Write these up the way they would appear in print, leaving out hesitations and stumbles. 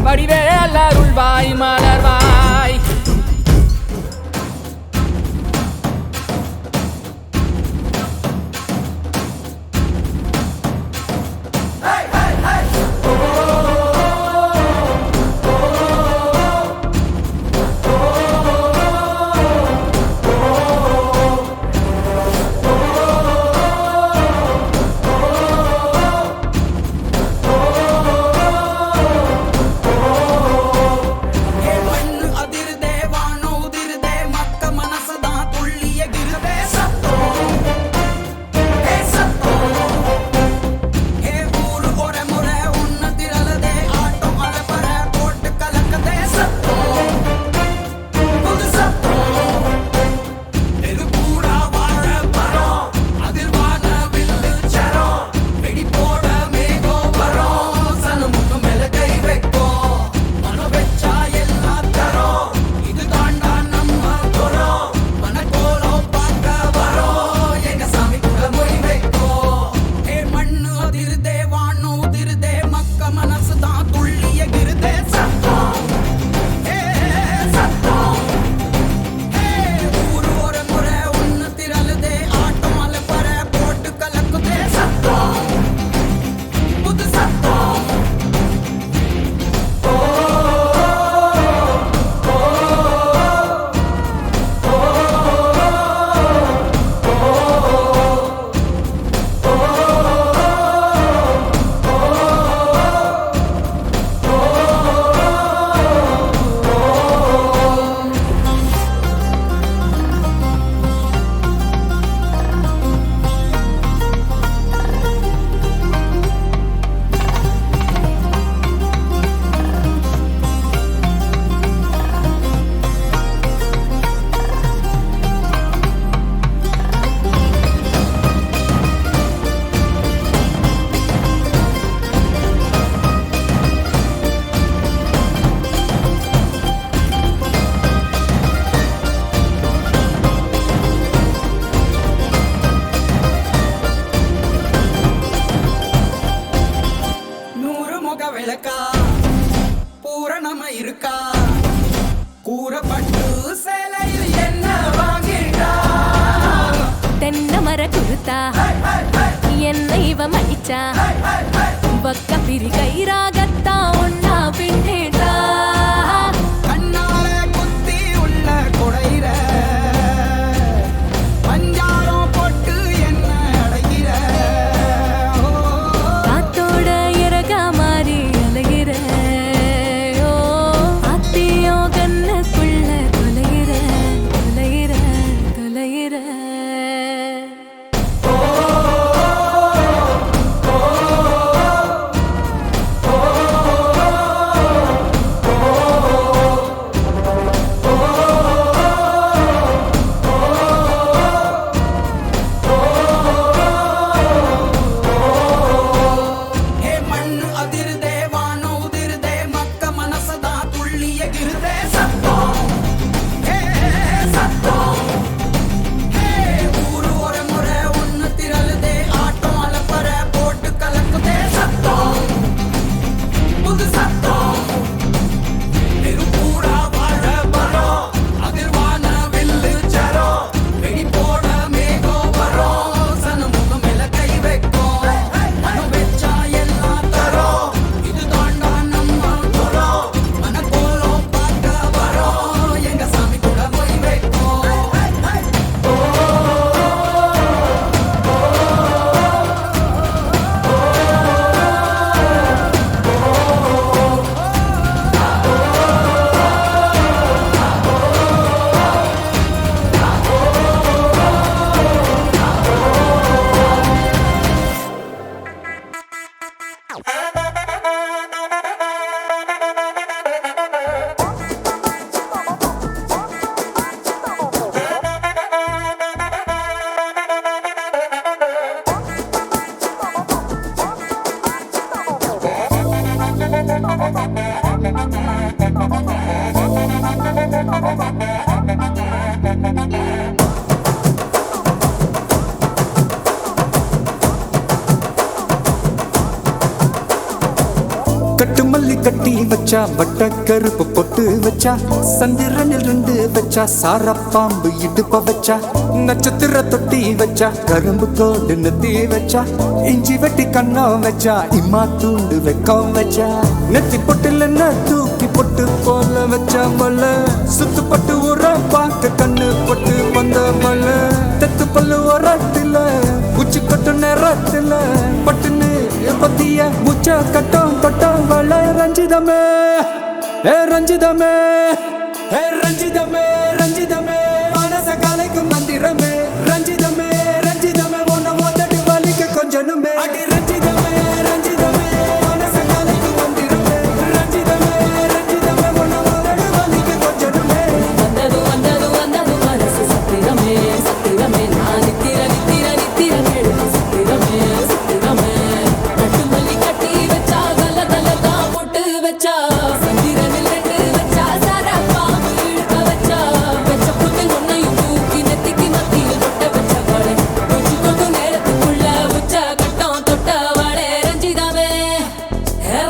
வடிவேல் அருள்வாய் மலர்வாய். பூரணமா இருக்கா கூறப்பட்டு சேலையில் என்ன வாங்கிட்டா தென்ன மர குருத்தா என்ன இவ மடிச்சா பக்க பிரி கைராகத்தா ஒன்னா பின்னேட்டா கண்ணால குத்தி உள்ள குடையிற பஞ்சாரம் போட்டு என்ன அடைகிற காத்தோட இறக மாறி அழகிற கட்டு மல்லி கட்டி வச்சா வட்ட கருப்பு பொட்டு வச்சா சந்திரனில் 2 வச்சா சார பாம்பு இடுப்ப வச்சா நட்சத்திர தொட்டி வச்சா கரும்பு கோடு நெத்தி வச்சா இஞ்சி வெட்டி கண்ணம் வச்சா இம்மா தூண்டு வெக்கம் வச்சா நெத்தி பொட்டுல தூக்கி பொட்டு போல வச்சா மல சுத்து பட்டு உர பார்க்க கண்ணு பொட்டு வந்த மல தெத்து பல்லு உரத்துல உச்சி கொட்டு நேரத்துல பட்டுன்னு பத்திய முச்ச கட்டம் கட்டம் வள ரஞ்சிதமே ஏ ரஞ்சிதமே ஏ ரஞ்சிதமே ரஞ்சிதமே மனச கலைக்கும் மந்திரமே ரஞ்சிதமே ரஞ்சிதமே ஒன்ன ஓதடி வலிக்க கொஞ்சனுமே அடி ரஞ்சிதமே ரஞ்சிதமே மனச கலைக்கும் மந்திரமே ரஞ்சிதமே ரஞ்சிதமே ஒன்ன ஓதடி வலிக்க கொஞ்சனுமே வந்தது வந்தது வந்தது மனசு சத்திரமே சத்திரமே நான் நித்திர நித்திர நித்திர கேடு சத்திரமே சத்திரமே கட்டு மல்லி கட்டி வச்சா கல கல தான் போட்டு வச்சா சந்திரனில் 2 வச்சா சாரா பாம்பு இழுக்க வச்சா வச்ச புட்டில் ஒன்னையும் தூக்கி நெத்திக்கு மத்தியில் தொட்ட வச்ச வாழை உச்சி கொண்டு நேரத்துக்குள்ள உச்ச கட்டம் தொட்ட வாழை ரஞ்சிதமே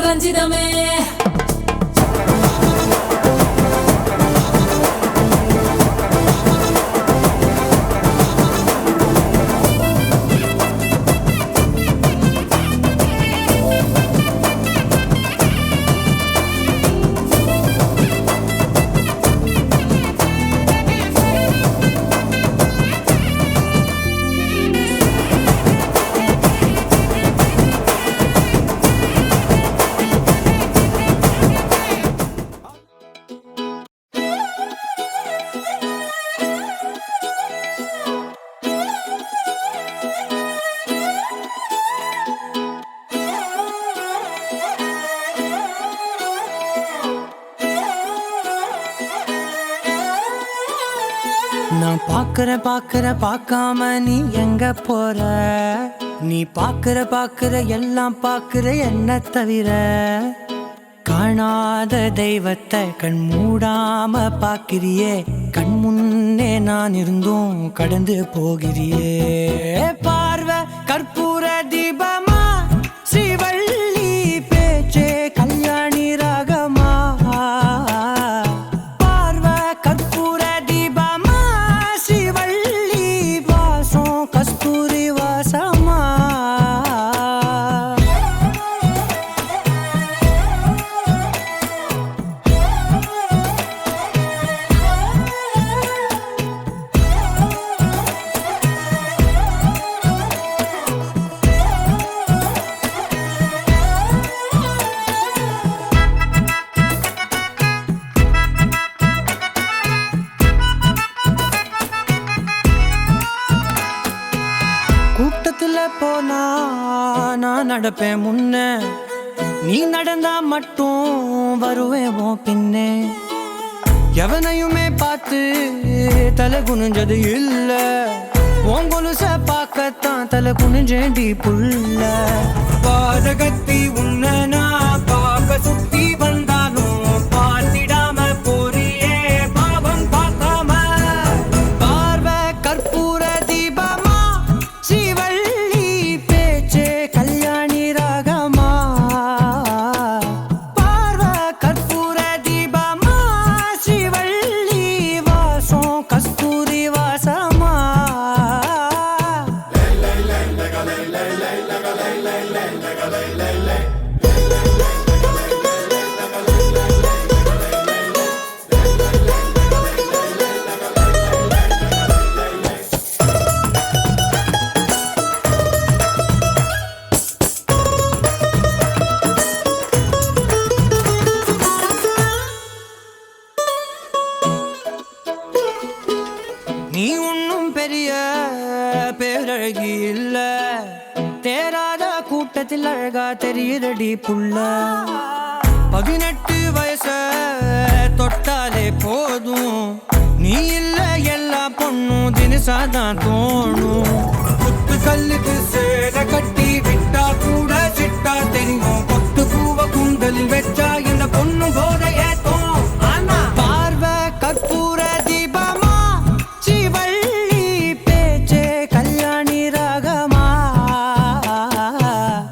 ரஞ்சிதமே நான் பாக்குற பார்க்காம நீ எங்க போற நீ பாக்குற எல்லாம் பாக்குற என்ன தவிர காணாத தெய்வத்தை கண் மூடாம பாக்கிறியே கண் முன்னே நான் இருந்தும் கடந்து போகிறியே பார்வை கற்பூர தீபமா ஸ்ரீவள்ளி பேச்சே கல்யாணி ராகமா பார்வை கற்பூர தீபமா ஸ்ரீவள்ளி வாசம் கஸ்தூரி வாசமா கூட்டத்துல போனா நான் நடப்பேன் முன்ன நீ நடந்தா மட்டும் வருவேன் உன் பின்னே எவனையுமே பார்த்து தலை குனிஞ்சது இல்ல உன் கொலுச பார்க்கத்தான் தலை குனிஞ்சேண்டி புள்ள பாதகத்தி உன்ன நான் பார்க்க சுத்தி வந்தாலும் பார்த்திடாம போறியே பாவம் பார்க்காம பார்வை கற்பூர தீபமா ஸ்ரீவள்ளி பேச்சே கல்யாணி ராகமா பார்வை கற்பூர தீபமா ஸ்ரீவள்ளி வாசம் கஸ்தூரி வாசமா நீ ஒன்னும் பெரிய பேரழகி இல்ல தேராத கூட்டத்தில் அழகா தெரியுதடி புள்ள 18 வயச தொட்டாலே போதும் நீ இல்ல எல்லா பொண்ணும் தினசாதான் தோணும் குத்து கல்லுக்கு சேர கட்டி விட்டா கூட சிட்டா தெரியும் கொத்து பூவ குண்டலில் வச்சா இந்த பொண்ணும் போத ஏத்தோம் பார்வை கற்பூர தீபமா ஸ்ரீவள்ளி பேச்சே கல்யாணி ராகமா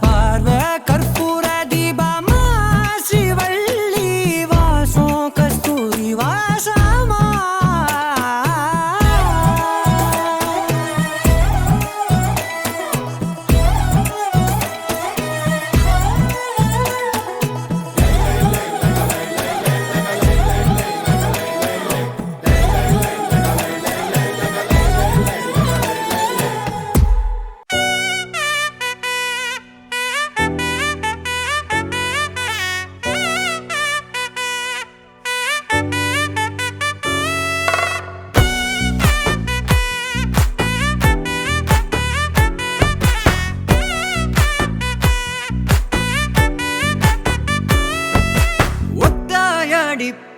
பார்வை கற்பூர தீபமா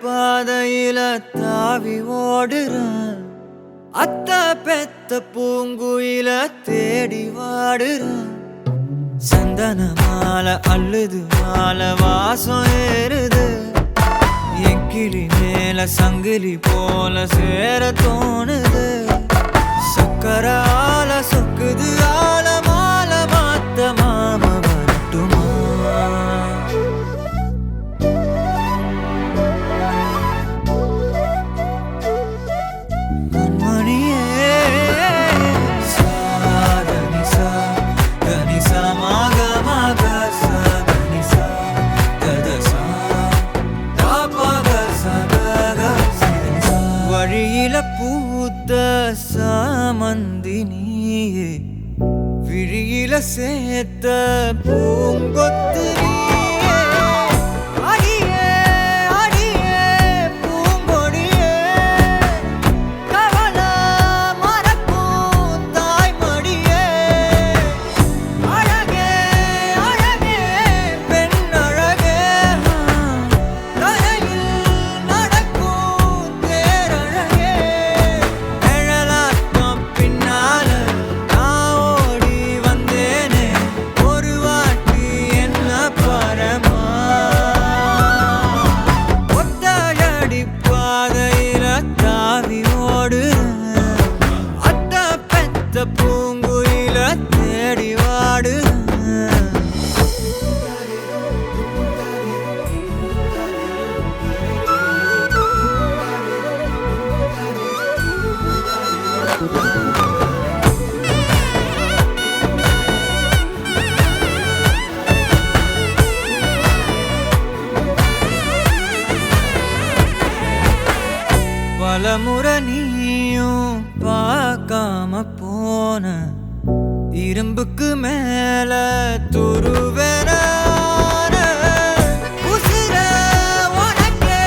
பாதையில தாவி ஓடுறான் அத்த பெத்த பூங்குயில தேடி வாடுறான் சந்தன மாலை அள்ளுது மாலை வாசம் ஏறுது என் கிளி மேல சங்கிலி போல சேர தோணுது சக்கர ஆல சொக்குது ஆல மாலை மாத்த மாம வரட்டுமா வழியில பூத்த சாமந்தினியே விழியில சேர்த்த பூங்கொத்து நீயே. அடியே அடியே பூங்கொடியே கவல மறக்கும் தாய்மடியே அழகே அழகே பெண் அழகே கரையில் நடக்கும் தேரழகே நிழலாட்டம் பின்னால நான் ஓடி வந்தேனே ஒரு வாட்டி என்ன பரமா ஒத்தடி பாதையில தாவி ஓடுறேன் அத்த பெத்த பூங்குயில தேடி வாடுறேன் பலமுறை நீயும் பார்க்காம போன இரும்புக்கு மேல துருவென உசிர உனக்கே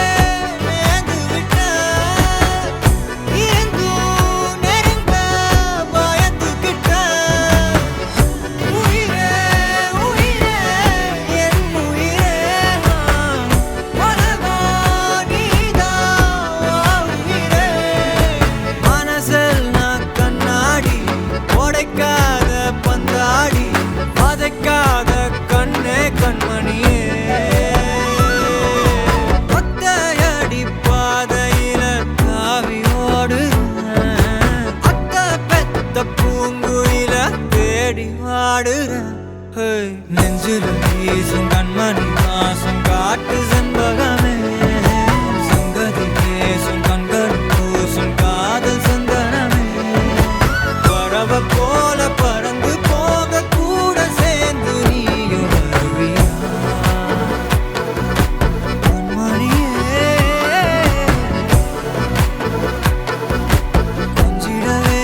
மேந்து விட்ட இருந்தும் நெருங்க பயந்துகிட்ட உயிரே உயிரே என் உயிரே உலகா நீதான் உயிரே மனசில் நான் கண்ணாடி உடைக்காத பந்தாடி வதைக்காத கண்ணே கண்மணியே ஒத்தையடி பாதையில தாவி ஓடுறேன் அத்த பெத்த பூங்குயில தேடி வாடுறேன் நெஞ்சில வீசும் கண்மணி வாசம் காட்டு செண்பகமே சங்கதி பேசும் கண்கள் பூசும் காதல் சந்தனமே பறவ போல பறந்து போக கூட சேர்ந்து நீயும் வருவியா கண்மணியே கொஞ்சிடவே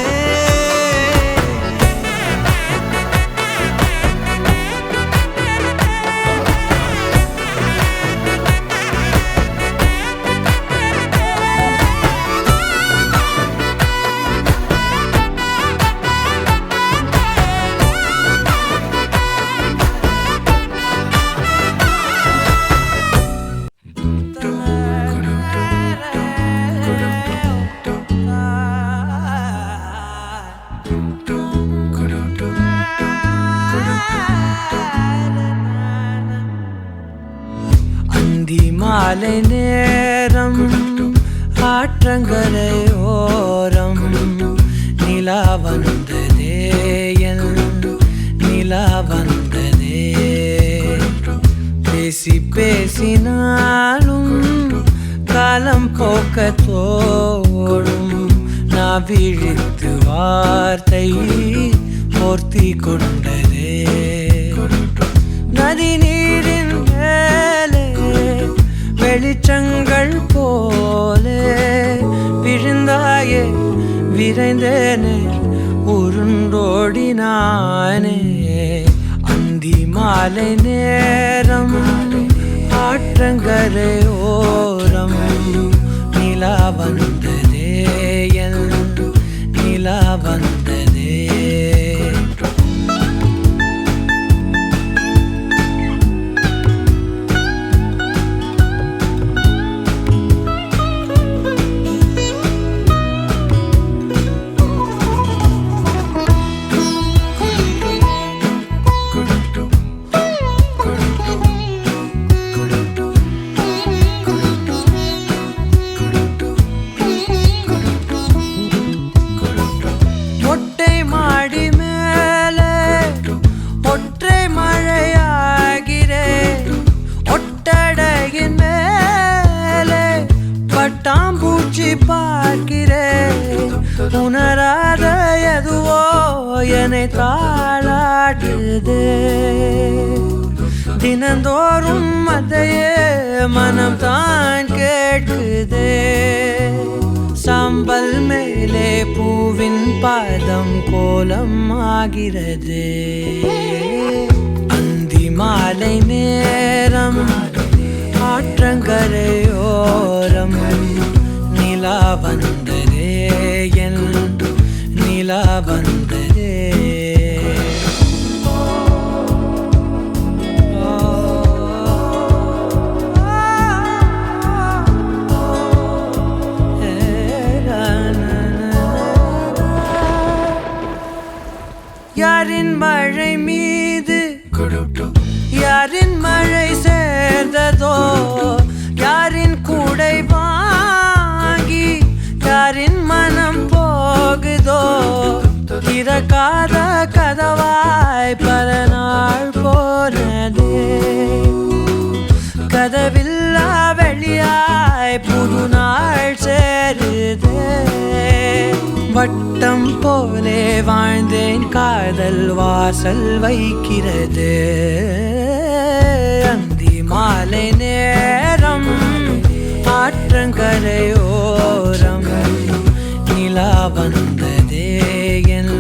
அந்தி மாலை நேரம் ஆற்றங்கரை ஓரம் நிலா வந்ததே என் நிலா வந்ததே பேசி பேசினாலும் காலம் போக்க தோடும் நான் விழித்து வார்த்தை போர்த்தி கொண்டதே நதி நீரின் மேலே வெளிச்சங்கள் போலே விழுந்தாயே விரைந்தேனே உருண்டோடினானே அந்தி மாலை நேரம் ஆற்றங்கரை ஓரம் நிலா வந்ததே என் நிலா வந்ததே கெஞ்சி பார்க்கிறேன் உணராத எதுவோ என்னை தாளாட்டுதே தினந்தோறும் அதையே மனம் தான் கேட்குதே சாம்பல் மேலே பூவின் பாதம் கோலம் ஆகிறது அந்தி மாலை நேரம் ஆற்றங்கரையோரம் நிலா வந்ததே என் நிலா வந்ததே யாரின் மழை மீது யாரின் மழை சேர்ந்ததோ யாரின் கூடை வாங்கி யாரின் மனம் போகுதோ திறக்காத கதவாய் பல நாள் போனதே கதவில்லா வெளியாய் புது நாள் சேருதே வட்டம் போலே வாழ்ந்தேன் காதல் வாசல் வைக்கிறது அந்தி மாலை நேரம் ஆற்றங்கரையோரம் நிலா வந்ததே என்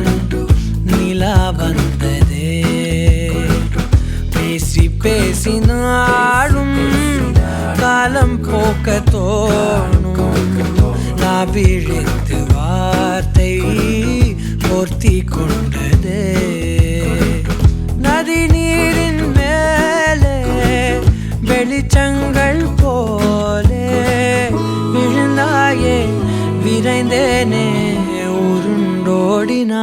நிலா வந்ததே பேசி பேசி நாளும் காலம் போக்க தோணும் நான் விழித்து வார்த்தை போர்த்தி கொண்டதே நதி நீரின் மேலே வெளிச்சங்கள் போலே விழுந்தாயே விரைந்தேனே உருண்டோடினானே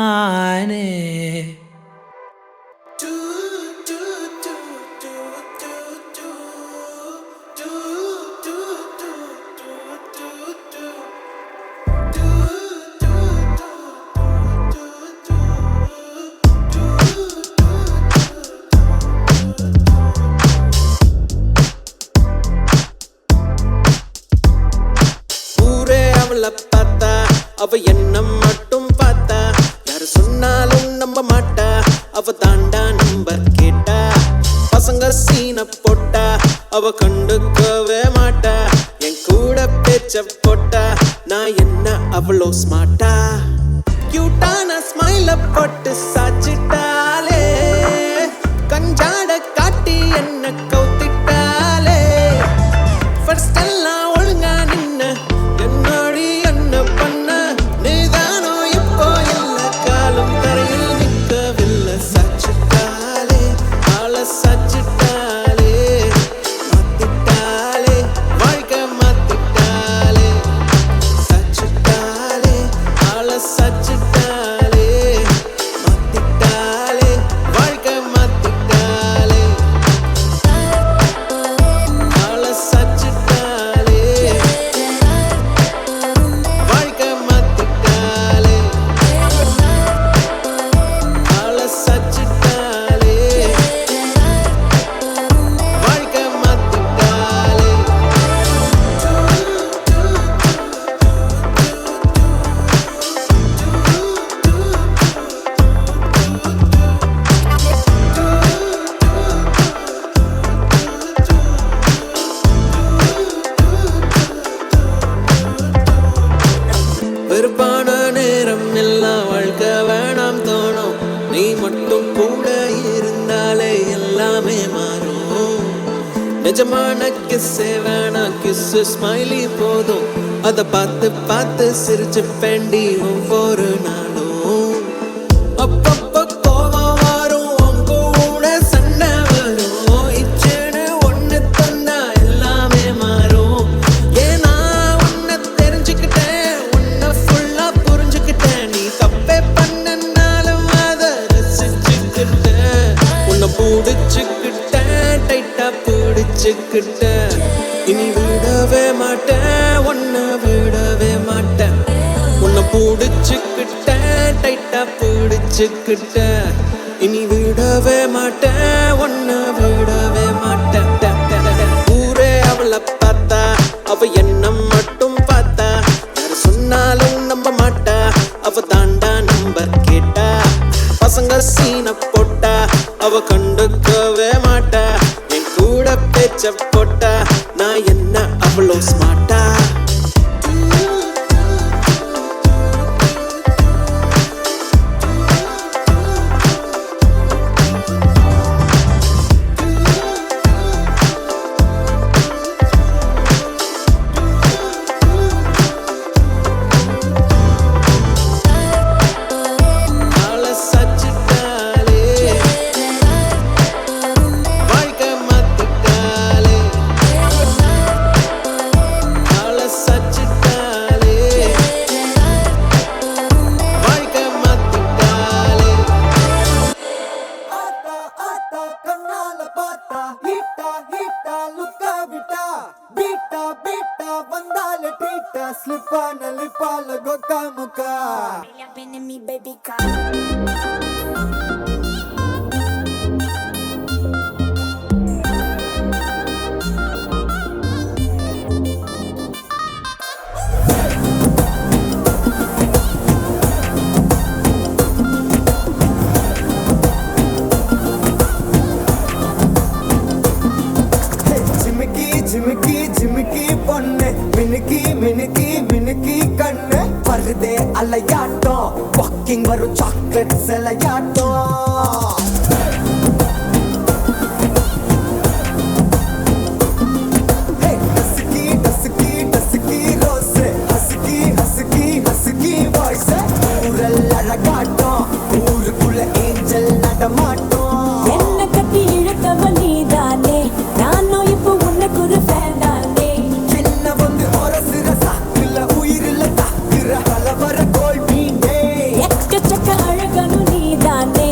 பார்த்தா அவ என்ன மட்டும் பார்த்தா யாரு சொன்னாலும் நம்ப மாட்டா அவ தாண்டா நம்பர் கேட்டா பசங்க சீன போட்டா அவ கண்டுக்கவே மாட்டா என் கூட பேச்ச போட்டா நான் என்ன அவ்வளோ ஸ்மார்ட்டா கியூட்டான ஸ்மைல போட்டு சாச்சிட்டாலே கஞ்சாட காட்டி என்ன கவுத்திட்டாலே ஃபர்ஸ்ட் எல்லாம் ஒழுங்கா நின்ன என்னோடி என்ன பண்ண நீதானோ இப்போ இல்ல காலம் தரையில் நிற்கவில்லை சாச்சிட்டாலே ஆள சாச்சிட்டாலே மாத்திட்டாலே வாழ்க்கை மாத்திட்டாலே சாச்சிட்டாலே ஆள சாச்சிட்டாலே மாத்திட்டாலே வாழ்க்கை மாத்திட்டாலே ஆள சாச்சிட்டாலே வாழ்க்கை மாத்திட்டாலே ஆள சாச்சிட்டாலே வாழ்க்கை மாத்திட்டாலே வெறுப்பான நேரம் எல்லாம் வாழ்க்கை வேணாம் தோணும் நீ மட்டும் கூட இருந்தாலே எல்லாமே மாறும் நிஜமான கிஸ்ஸே வேணாம் கிஸ்ஸு ஸ்மைலி போதும் அதை பார்த்து பார்த்து சிரிச்சு பெண்டி ஒவ்வொரு நாளும் அப்பப்ப கோவம் வரும் உன் கூட சண்டை வரும் இச்சேன்னு ஒண்ணு தந்தா எல்லாமே மாறும் ஏன்னா உன்னை தெரிஞ்சுக்கிட்டேன் உன்னை ஃபுல்லா புரிஞ்சுக்கிட்டேன் நீ தப்பே பண்ணனாலும் அதை ரசிச்சுக்கிட்டேன் உன்னை பிடிச்சுக்கிட்டேன் டைட்டா பிடிச்சுக்கிட்டேன் இனி விடவே மாட்டேன் உன்னை விடவே மாட்டேன் உன்னை பிடிச்சுக்கிட்டேன் டைட்டா பிடிச்சுக்கிட்டேன் இனி விடவே மாட்டேன் உன்னை விடவே மாட்டேன் ஊரே அவளை பார்த்தா அவ என்ன மட்டும் பார்த்தா நான் என்ன அவ்வளோ ஸ்மார்ட்டா Me, baby, come. ஜிமிக்கி ஜிமிக்கி பொண்ணு மினுக்கி மினுக்கி மினுக்கி கண்ணு வருதே அலையாட்டம் வாக்கிங் வரும் சாக்லேட் சிலையாட்டம் dusky dusky dusky rose husky husky husky voice ஊரல் அழகாட்டம் ஊருக்குள்ள ஏஞ்சல் நடமாட்டம் என்ன கட்டி இழுத்தவ நீதானே நானும் இப்போ உனக்கு ஒரு ஃபேன் தானே என்ன வந்து ஒரசுற சாக்குல உயிரில தாக்குற கலவர கோல் வீணே எக்கச்சக்க அழகனு நீதானே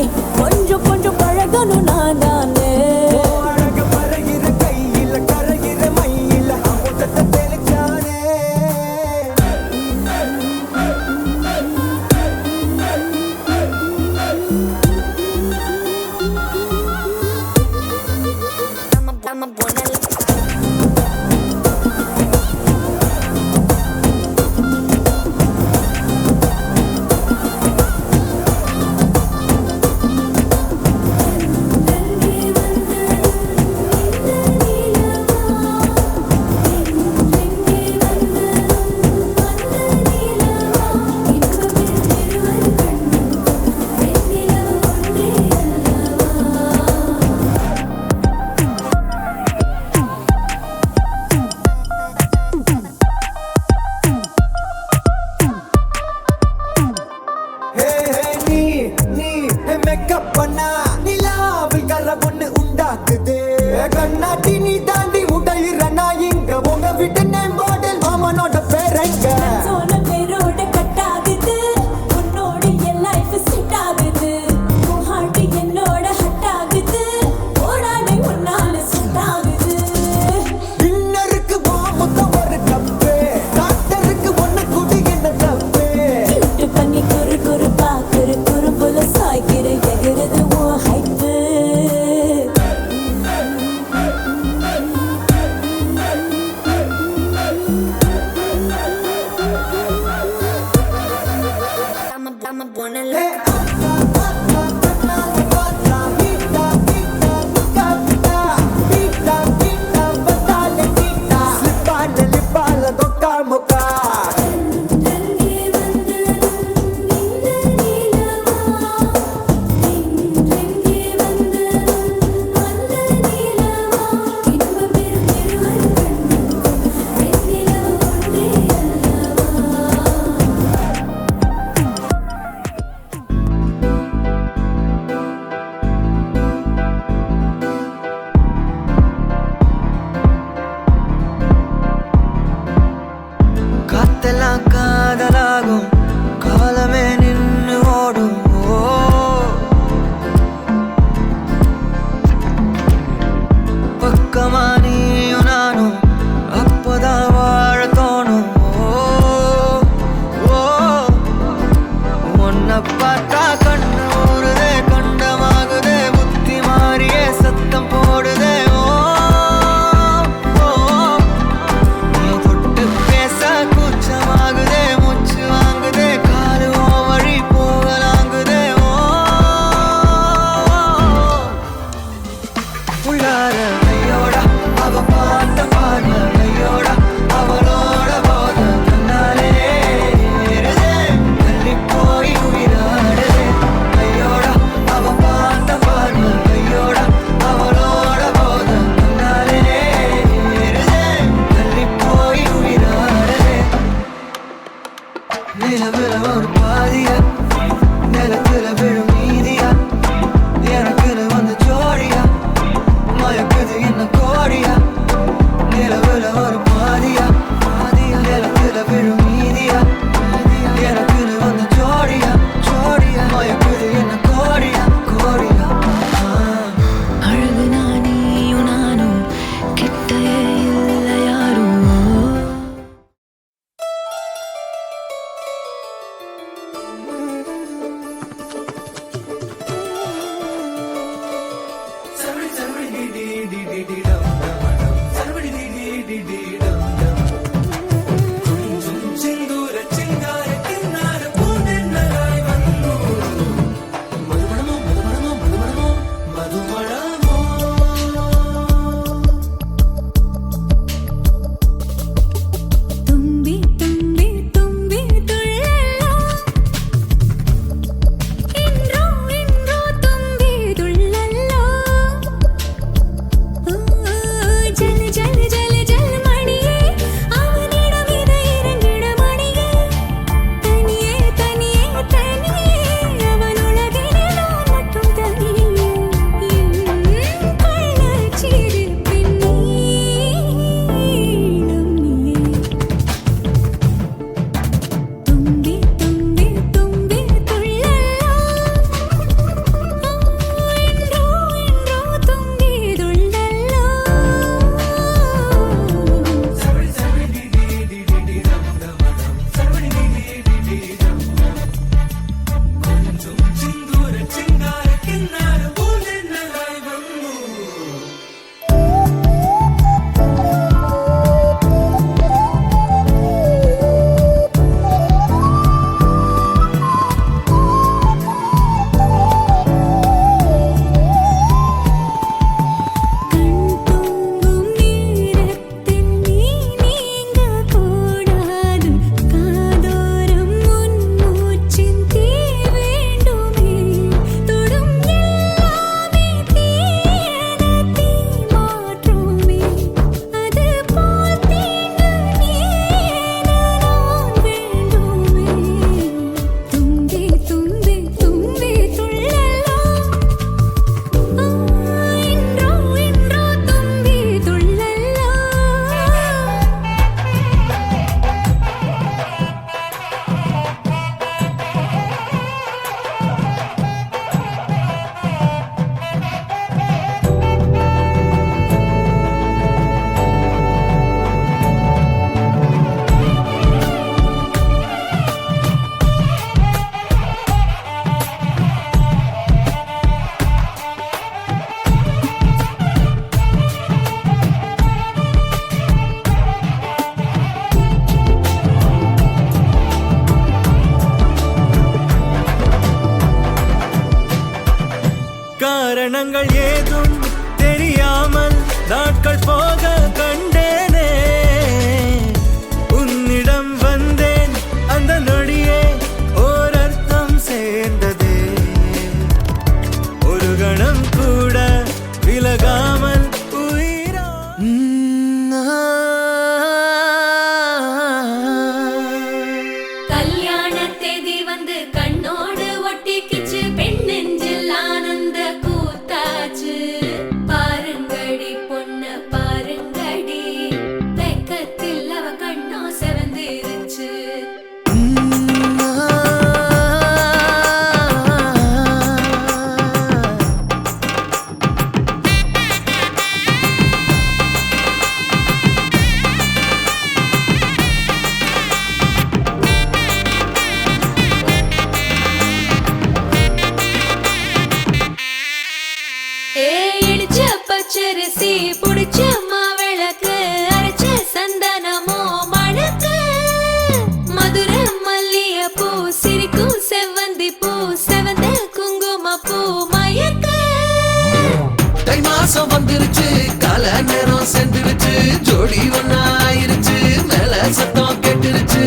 மாசம் வந்துருச்சு கால நேரம் சென்றுருச்சு ஜோடி ஒன்னா ஆயிருச்சு மேல சத்தம் கேட்டுருச்சு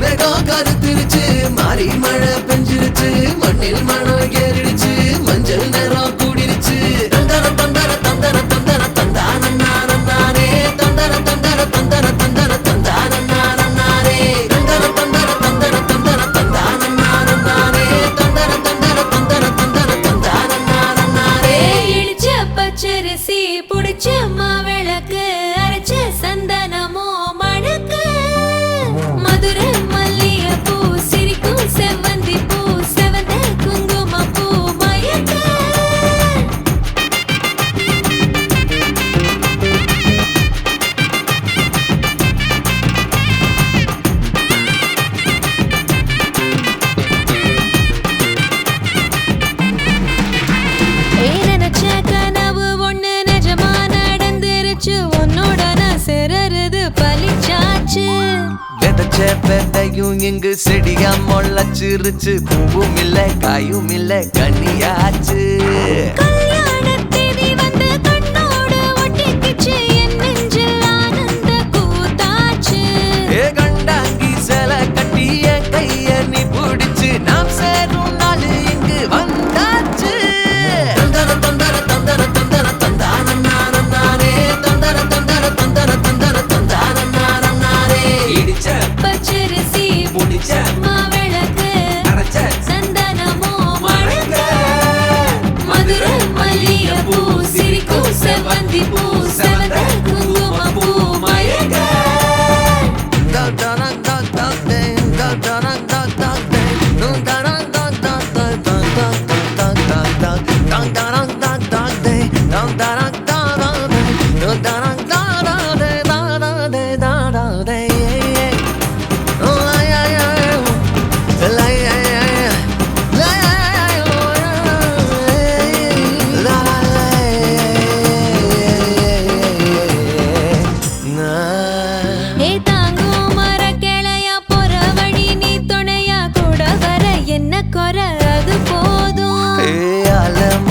மேகம் கருத்துருச்சு மாறி மழை பெஞ்சிருச்சு மண்ணில் மனம் ஏறிடுச்சு மஞ்சள் நேரம் கூடிருச்சு தந்தர தந்தர தந்தர தந்தர தந்தானே தந்தர தந்தர தந்தர தந்தர தந்தானே தந்தர தந்தர தந்தர தந்தர தந்தானே தந்தர தந்தர தந்தர தந்தர தந்தானே இடிச்ச பச்சரிசி புடிச்ச மாவிளக்கு அரைச்ச சந்தனமோ மணக்கு மதுரை மல்லிகை பூ சிரிக்கும் செவ்வந்தி பூ செவந்த குங்கும பூ மயக்க நினைச்ச கனவு ஒண்ணு நிஜமா நடந்துருச்சு உன்னோட நான் சிறருது பலிச்சாச்சு விதைச்ச விதையும் இங்கு செடியா முளைச்சிருச்சு பூவும் இல்ல காயும் இல்ல கனியாச்சு கல்யாண தேதி வந்து கண்ணோடு ஒட்டிக்கிச்சு என் நெஞ்சில் ஆனந்த கூத்தாச்சு ஏ கண்டாங்கி சில கட்டி என் கைய நீ பிடிச்சு நாம் சேரும் நாள் இங்கு வந்தாச்சு தந்தர தந்தர தந்தர தந்தர தந்தானே தந்தர தந்தர தந்தர தந்தர தந்தானே இடிச்ச பச்சரிசி புடிச்ச மாவிளக்கு அரைச்ச சந்தனமோ மணக்க மதுரை மல்லிகை பூ சிரிக்கும் செவ்வந்தி பூ செவந்த குங்கும பூ மயக்க ஏ தாங்கும் மர கிளையா போற வழி நீ துணையா கூட வர என்ன குறை அது போதும்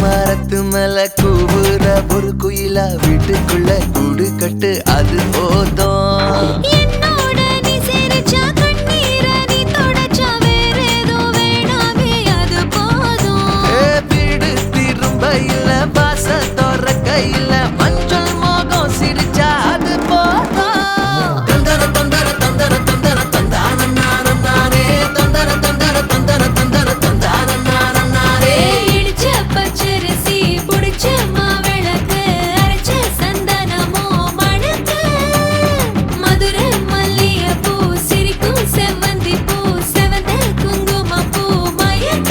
மரத்து மேல கூவுற ஒரு குயிலா வீட்டுக்குள்ள கூடு கட்டு அது போதும் என்னோட நீ சிரிச்சா கண்ணீர நீ தொடச்சா வேற ஏதோ வேணாமே அது போதும் வீடு திரும்ப இல்ல பாச தோற கையில மஞ்சள் மோகம் சிரிச்சா அது போதும் தந்தர தந்தர தந்தர தந்தர தந்தானே தந்தர தந்தர தந்தர தந்தர தந்தானே இடிச்ச பச்சரிசி புடிச்ச மாவிளக்கு அரைச்ச சந்தனமோ மணக்க மதுரை மல்லிகை பூ சிரிக்கும் செவ்வந்தி பூ செவந்த குங்கும பூ மயக்க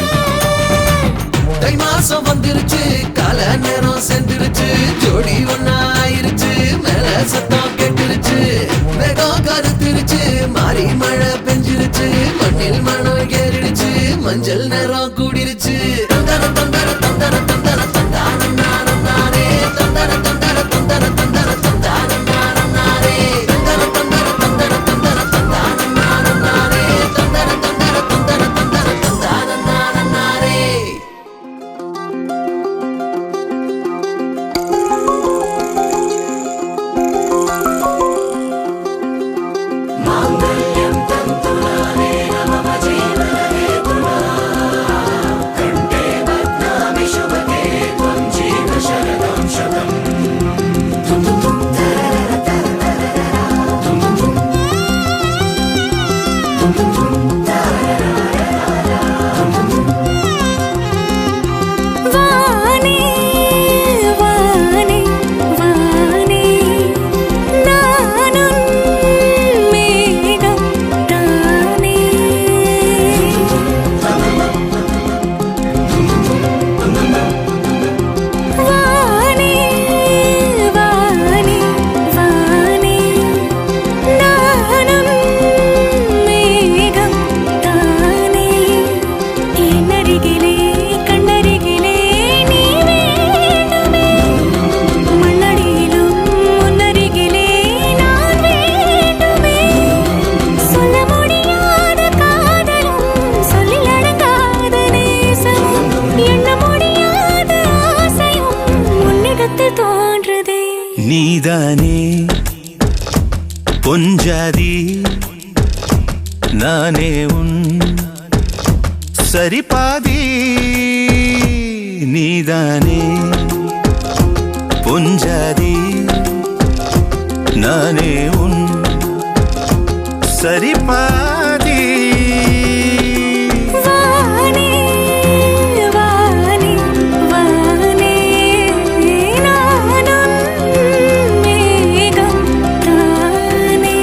தை மாசம் வந்துருச்சு கால நேரம் சென்றுருச்சு ஜோடி ஒன்னா ஆயிருச்சு மேல சத்தம் கேட்டுருச்சு மேகம் கருத்துருச்சு மாறி மழை பெஞ்சிருச்சு மண்ணில் மனம் ஏறிடுச்சு மஞ்சள் நேரம் கூடிருச்சு தந்தர தந்தர தந்தர தந்தர தந்தானே தந்தர தந்தர தந்தர தந்தர தந்தானே தந்தர தந்தர தந்தர தந்தர தந்தானே தந்தர தந்தர தந்தர தந்தர தந்தானே பொஞ்சாதி நானே உன் சரிபாதி நீதானே பொஞ்சாதி நானே உன் சரிபாதி வானே வானே வானே நானும் மேகம் தானே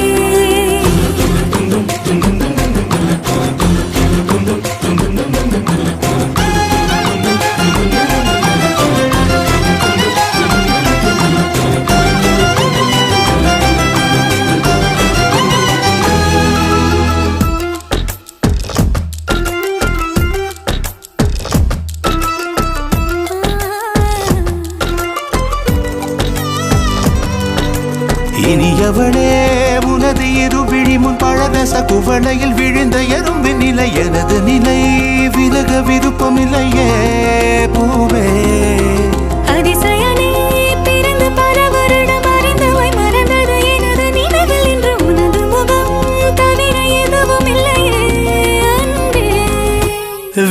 இனியவளே உனது இருவிழி முன் பழதச குவளையில் விழுந்த எறும்பின் நிலை எனது நிலை விலக விருப்பமில்லையே பூவே அதிசயனே பிறந்து பல வருடம் அறிந்தவை மறந்தது எனது நினைவில் இன்று உனது முகம் தவிர எதுவும் இல்லையே அன்பே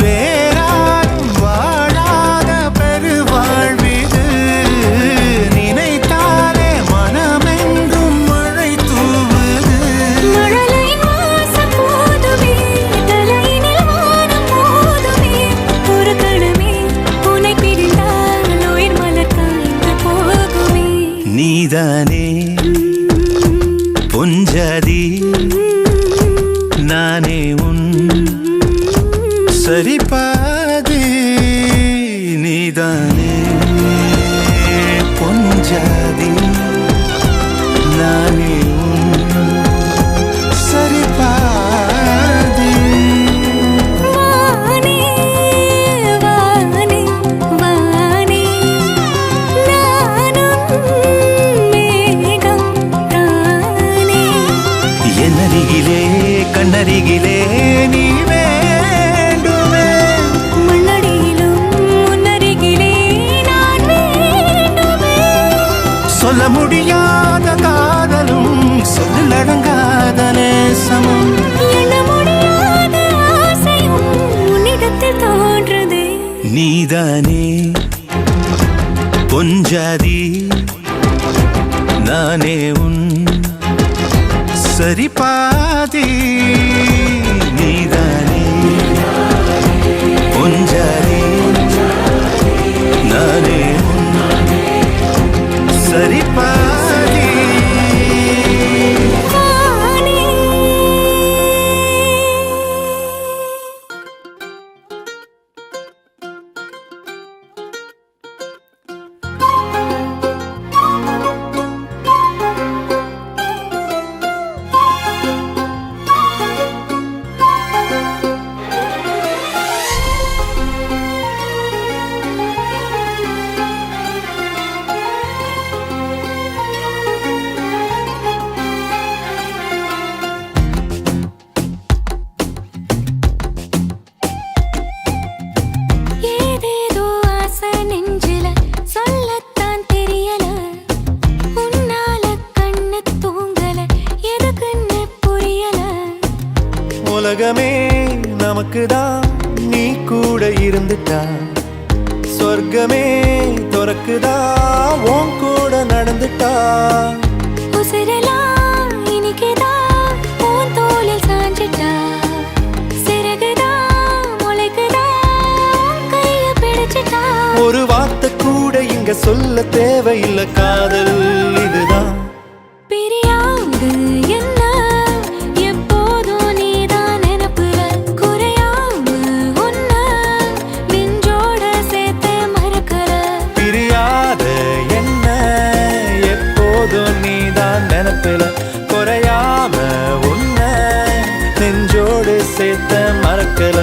வேறாரும் வாழாத பெருவாழ்விது நினைத்தாலே மனமெங்கும் மழை தூவுது மழலையின் வாசம் போதுமே தலையினில் வானம் போதுமே ஒரு கணமே உன்னை பிரிந்தால் உயிர் மலர் காய்ந்து போகுமே நீதானே பொஞ்சாதி நானே உன் சரிபாதி நீதானே பொஞ்சாதி நானே உன் சரிபாதி வானே வானே வானே நானும் மேகம் தானே என்னருகிலே கண்ணருகிலே நீ வேண்டுமே மண்ணடியிலும் முன்னருகிலே நான் வேண்டுமே சொல்ல முடியாத காதலும் சொல்லடங்காத நேசமும் எண்ண முடியாத ஆசையும் உன்னிடத்தில் தோன்றுதே நீதானே பொஞ்சாதி நானே உன் சரிபாதி நீதானே பொஞ்சாதி நானே உன் சரிபாதி வானே ஏதேதோ ஆசை நெஞ்சில சொல்லத்தான் தெரியல உன்னால கண்ணு தூங்கல எதுக்குன்னு புரியல உலகமே நமக்குதான் நீ கூட இருந்துட்டா சொர்க்கமே துறக்குதா உன் கூட நடந்துட்டா உசிரெல்லாம் இனிக்குதான் உன் தோளில் சாஞ்சிட்டா சிறகுதான் முளைக்குதான் கைய பிடிச்சிட்டா ஒரு வார்த்தை கூட இங்க சொல்ல தேவையில்லை காதல் இதுதான் பிரியாது என்ன எப்போதும் நீதான் நினப்புல குறையாம உன்ன நெஞ்சோட சேர்த்து மறக்கல பிரியாத என்ன எப்போதும் நீதான் நினைப்பில குறையாம உன்ன நெஞ்சோடு சேர்த்த மறக்கல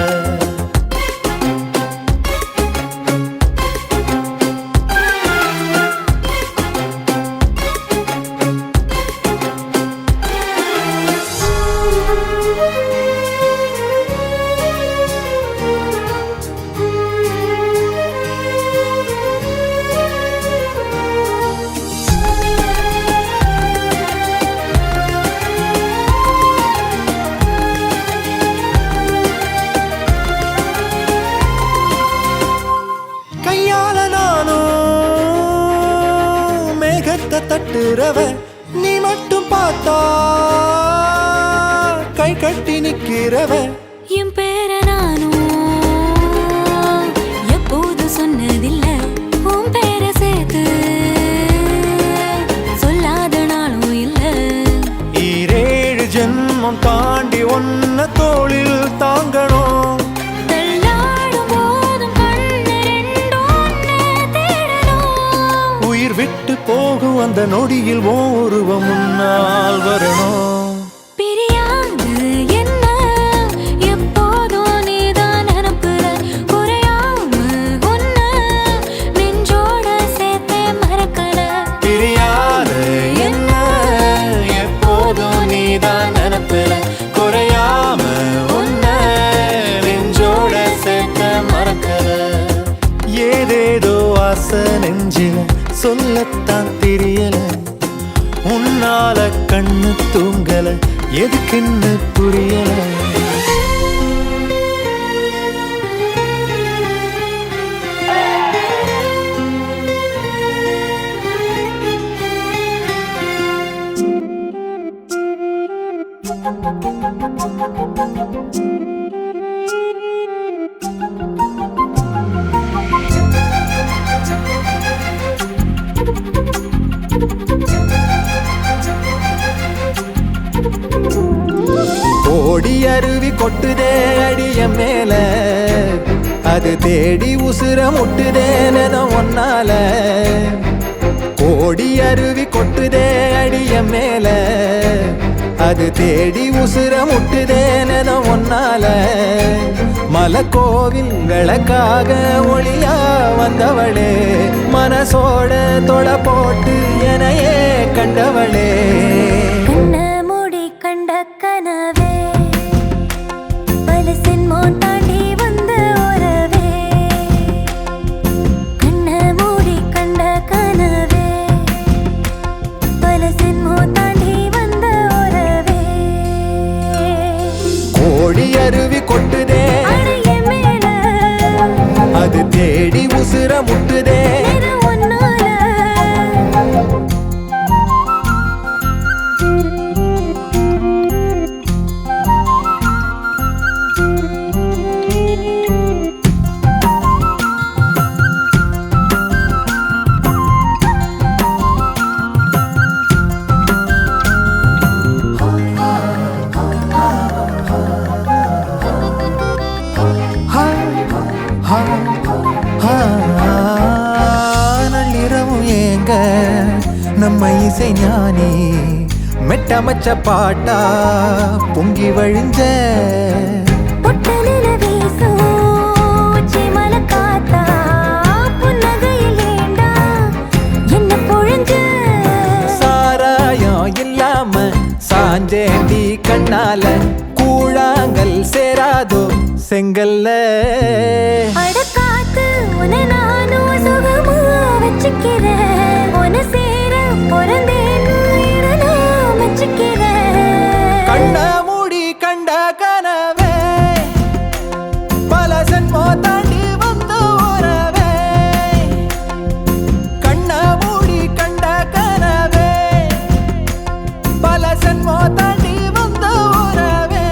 நிக்கிறவ நீ மட்டும் பார்த்தா கை கட்டி நிக்கிறவ என் பேர நானும் எப்போது சொன்னதில்ல உன் பேர சேர்த்து சொல்லாத நாளும் இல்ல ஈரேழு ஜென்மம் தாண்டி ஒன்ன தோளில் தாங்கணும் தள்ளாடும் போதும் கண்ணு ரெண்டும் ஒன்ன தேடணும் உயிர் விட்டு போகும் அந்த நொடியில் ஓ உருவம் முன்னால் வரணும் பிரியாது என்ன எப்போதும் நீதான் நினப்புற குறையாம உன்ன நெஞ்சோட சேர்த்தே மறக்கல பிரியாத என்ன எப்போதும் நீதான் நினைப்பில குறையாம உன்ன நெஞ்சோட சேர்த்த மறக்கல ஏதேதோ ஆசை நெஞ்சில சொல்லத்தான் தெரியல உன்னால கண்ணு தூங்கல எதுக்குன்னு புரியல ஓடி அருவி கொட்டுதே அடிய மேல அது தேடி உசுர முட்டுதே நெதம் ஒன்னால ஓடி அருவி கொட்டுதே அடிய மேல அது தேடி உசுர முட்டுதே நெதம் ஒன்னால மலக்கோவில் விளக்காக ஒளியா வந்தவளே மனசோட தொட போட்டு எனையே கண்டவளே கண்ண மூடி கண்ட கனவே பல சின்மோன் தாண்டி வந்த உறவே கண்ண மூடி கண்ட கனவே பல சின்மோன் தாண்டி வந்த உறவே கோடி அருவி கொட்டுதே அடைய மேல அது தேடி உசுர முட்டுதே நிற ஒன்னால நள்ளிரவும் ஏங்க நம்ம இசை ஞானி மெட்டமச்ச பாட்டா பொங்கி வழிஞ்ச பொட்டலில வீசும் உச்சிமல காத்தா புன்னகையில் ஏண்டா என்ன பொழிஞ்ச சாராயம் இல்லாம சாஞ்சேண்டி கண்ணால கூழாங்கல் சேராதோ செங்கல்ல அடக்காத்து உன நானும் சுகமா வச்சுக்கிறேன் உன சேர பிறந்தேன்னு நான் வச்சுக்கிறேன் கண்ண மூடி கண்ட கனவே பல ஜென்மோ தாண்டி வந்த உறவே கண்ண மூடி கண்ட கனவே பல ஜென்மோ தாண்டி வந்த உறவே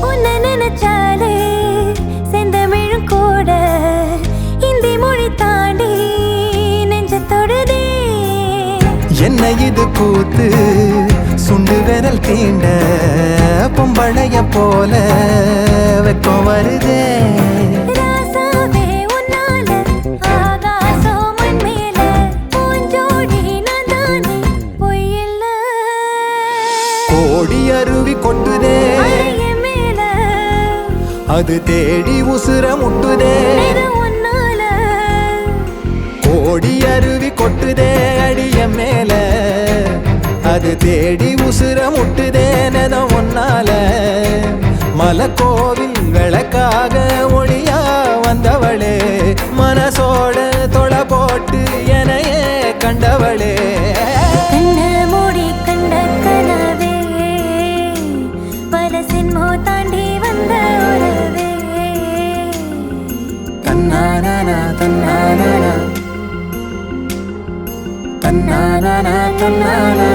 உன்னை நினைச்சாலே செந்தமிழும் கூட இந்தி மொழி தாண்டி நெஞ்ச தொடுதே என்ன இது கூத்து சுண்டு விரல் தீண்ட பொம்பளைய போல வெக்கம் வருதே ராசாவே உன்னால ஆகாசம் மண் மேல பூஞ்சோடி நான் தானே பொய்யில்ல கோடி அருவி கொட்டுதே அடைய மேல அது தேடி உசுர முட்டுதே நிற ஒன்னால கோடி அருவி கொட்டுதே அடிய மேல அது தேடி உசுர முட்டுதேனதம் ஒன்னால மலக்கோவில் விளக்காக ஒளியா வந்தவளே மனசோட தொலை போட்டு எனையே கண்டவளே கண்ண மூடி கண்ட கனவே பல சின்மோ தாண்டி வந்த உறவே தன்னானா தன்னானா தன்னானா தன்னானா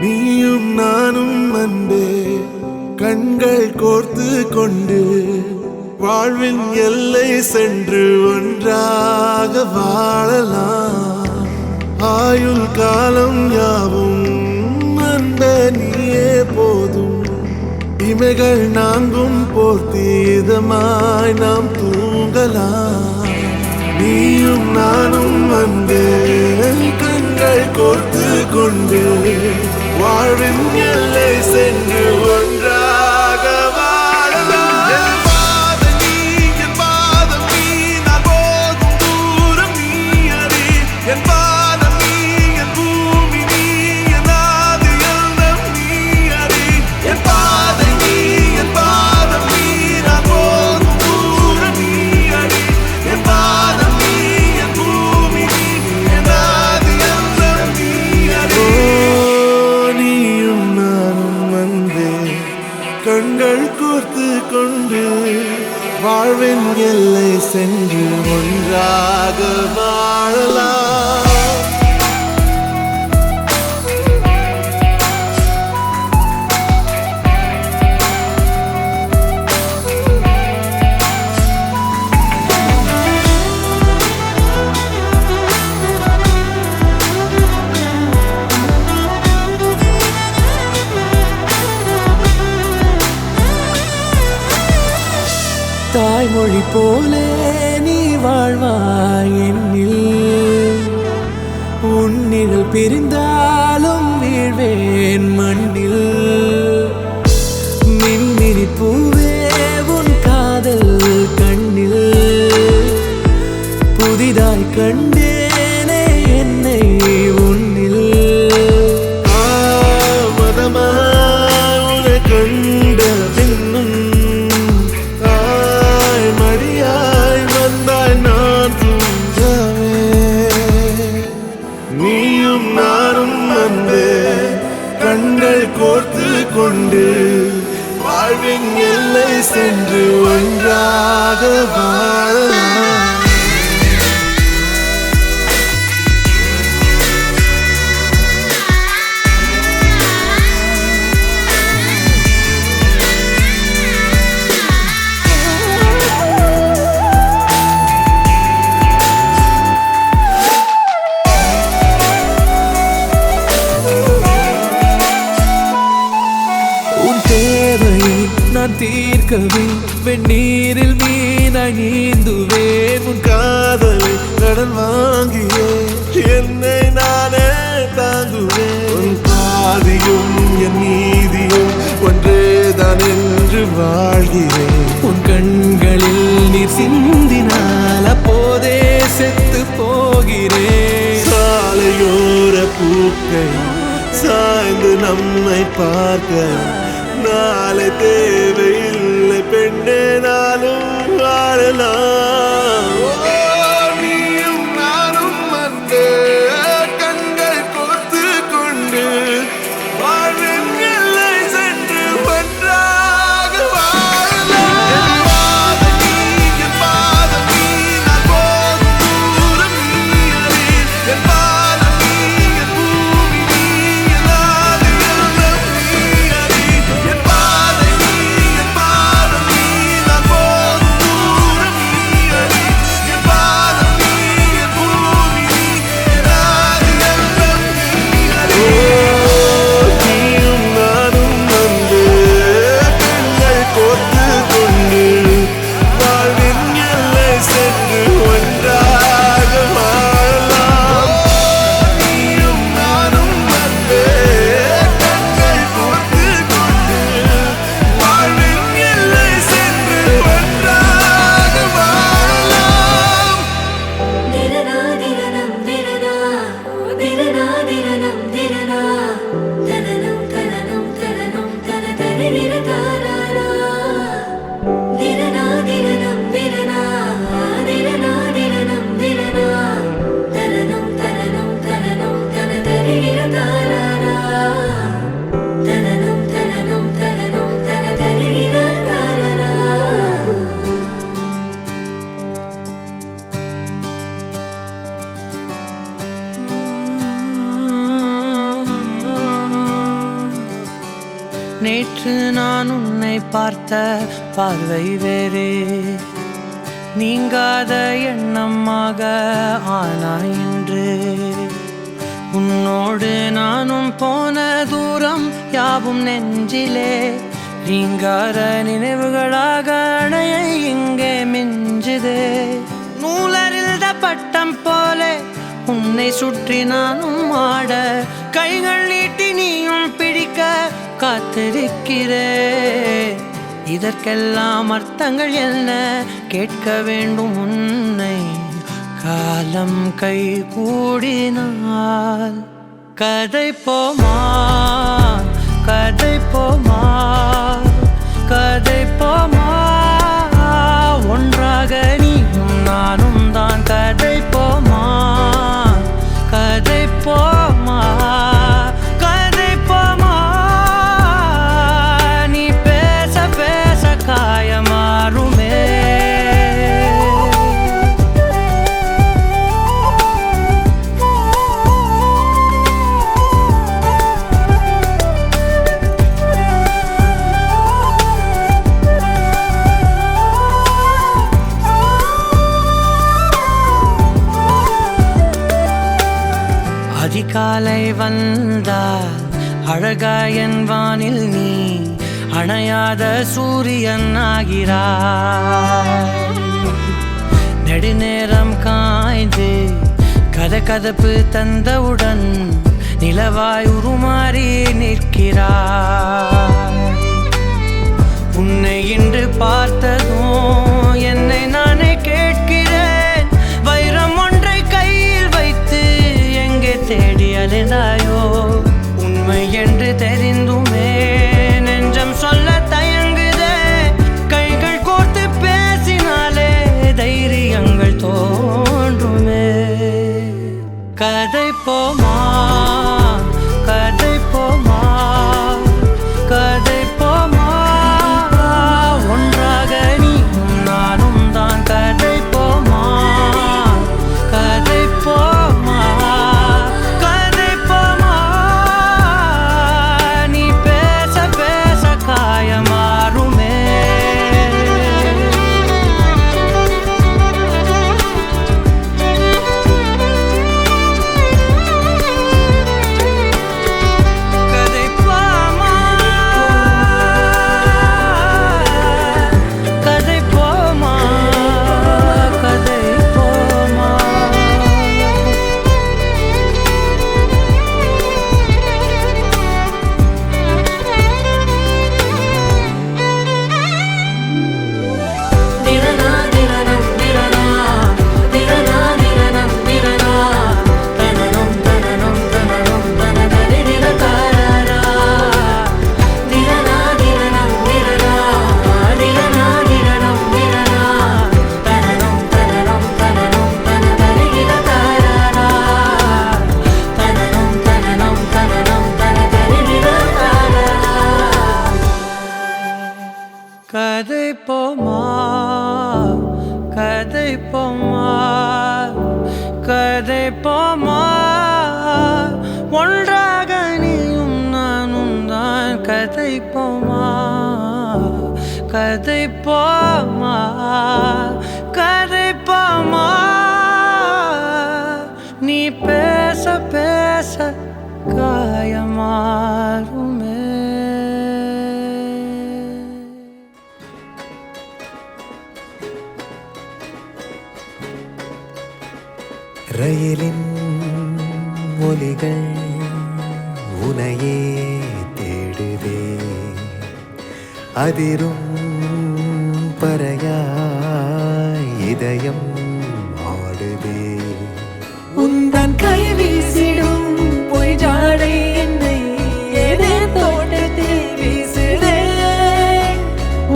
நீயும் நானும் அன்பே கண்கள் கோர்த்து கொண்டு வாழ்வின் எல்லை சென்று ஒன்றாக வாழலாம் ஆயுள் காலம் யாவும் அன்பே நீயே போதும் இமைகள் நாங்கும் போர்த்தி இதமாய் நாம் தூங்கலாம் நீயும் நானும் அன்பே கண்கள் கோர்த்து கொண்டு வாழ்வின் எல்லை சென்று ஒன்றாக வாழலாம் என் பாதம் நீ என் பாதம் நீ நான் போகும் தூரம் நீ அறி என் பாதம் நீ என் பூமி நீ என் ஆதி எல்லாம் நீ அறி என் பாதம் நீ என் பாதம் நீ நான் போகும் தூரம் நீ அறி என் பாதம் நீ என் பூமி நீ என் ஆதி எல்லாம் நீ அறி நீயும் நானும் வந்தே கண்கள் கோர்த்து கொண்டு வாழ்வின் எல்லை சென்று ஒன்றாக வாழலாம் தாய்மொழி போலே நீ வாழ்வாய் என்னில் உன்னிகள் பிரிந்தாலும் வீழ்வேன் மண்ணில் மின்மினி பூவே உன் காதல் கண்ணில் புதிதாய் கண்டேனே என்னை உன்னில் மதமாய் கண்ட பின்னும் மடியாய் வந்தாய் நான் தூங்கவே நீயும் நானும் வந்தே கண்கள் கோர்த்து கொண்டு வாழ்வின் எல்லை சென்று ஒன்றாக வாழலாம் நான் தீர்க்கவே வெந்நீரில் மீனாய் நீந்துவேன் உன் காதலை கடன் வாங்கியே என்னை நானே தாங்குவேன் உன் பாதியும் என் நீதியும் ஒன்றேதான் என்று வாழ்கிறேன் உன் கண்களில் நீர் சிந்தினால் அப்போதே செத்து போகிறேன் சாலையோர பூக்கள் சாய்ந்து நம்மை பார்க்க நாளை தேவையில்லை பெண்ணே நாளும் வாழலாம் நீயும் நானும் வந்தே கண்கள் கோர்த்து கொண்டு வாழ்வின் எல்லை சென்று ஒன்றாக வாழலாம் என் பாதம் நீ என் பாதம் நீ நான் போகும் தூரம் நீ அறி என் பாதம் நீ என் பூமி நீ என் ஆதி எல்லாம் நீ அறி என் பாதை நீ என் நேற்று நான் உன்னை பார்த்த பார்வை வேறே, நீங்காத எண்ணமாக ஆனாய் இன்று. உன்னோடு நானும் போன தூரம் யாவும் நெஞ்சிலே, நீங்காத நினைவுகளாக அணைய இங்கே மிஞ்சுதே. நூலறிந்த பட்டம் போலே உன்னை சுற்றி நானும் ஆட, கைகள் நீட்டி நீயும் பிடிக்க காத்திருக்கிறே. இதற்கெல்லாம் அர்த்தங்கள் என்ன கேட்க வேண்டும் உன்னை, காலம் கை கூடினால். கதை போமா கதை போமா கதை போமா, ஒன்றாக நீயும் நானும் தான். கதை போமா கதை போமா கதை போமா, நீ பேச பேச காயமாறுமே. அதிகாலை வந்தால் அழகாயன் வானில் நீ அணையாத சூரியன் ஆகிறாய். நெடுநேரம் காய்ந்து கதகதப்பு தந்தவுடன் நிலவாய் உருமாறி நிற்கிறாய். உன்னை இன்று பார்த்ததும் என்னை நானே கேட்கிறேன், வைரம் ஒன்றை கையில் வைத்து எங்கே தேடி அலைந்தாயோ. உண்மை என்று தெரிந்துமே நெஞ்சம் சொல்ல தயங்குதே, கைகள் கோர்த்து பேசினாலே தைரியங்கள் தோன்றுமே. கதை போமா கதை போமா கதை போமா, ஒன்றாக நீயும் நானும் தான். கதை போமா கதை போமா கதை போமா, நீ பேச பேச காயமாறுமே. கதை போமா கதை போமா கதை போமா. திரனா திரனம் திரனா திரனா திரனம் திரனா, தனனம் தனனம் தனனம் தனதரி நிரகாரா. திரனா திரனம் திரனா திரனா திரனம் திரனா, தனனம் தனனம் தனனம் தனதரி நிரகாரா. தனனம் தனனம் தனனம் தனதரி நிரகாரா. கதை போமா கதை போமா கதை போமா, ஒன்றாக நீயும் நானும் தான். கதை போமா கதை போமா கதை போமா, நீ பேச பேச காயமாறுமே. ரயிலின் ஒலிகள் உனையே தேடுதே, அதிரும் பறையாய் இதயம் ஆடுதே. உந்தன் கை வீசிடும் பொய் ஜாடை என்னை ஏதே தோட்டத்தில் வீசுதே.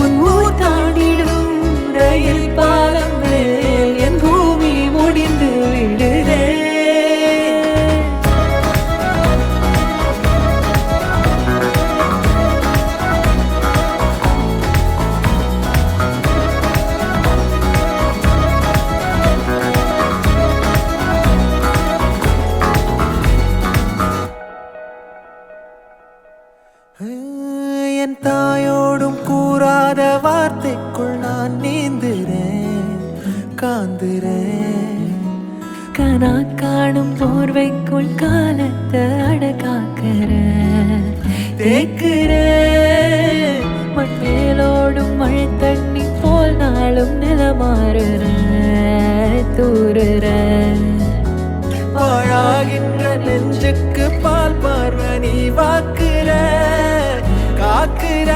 உன் ஊர் தாண்டிடும் ரயில் பாலம் மேல் என் பூமி முடிந்து விடுதே. பார்க்கிறேன். கனா காணும் போர்வைக்குள் காலத்தை அடக்காக்கிற தேய்க்கிற மண்மேலோடும் மழை தண்ணி போல் நாளும் நிலமாறுற தூறுற பாழாகின்ற நெஞ்சுக்கு பால் பார்வை நீ வாக்குற காக்குற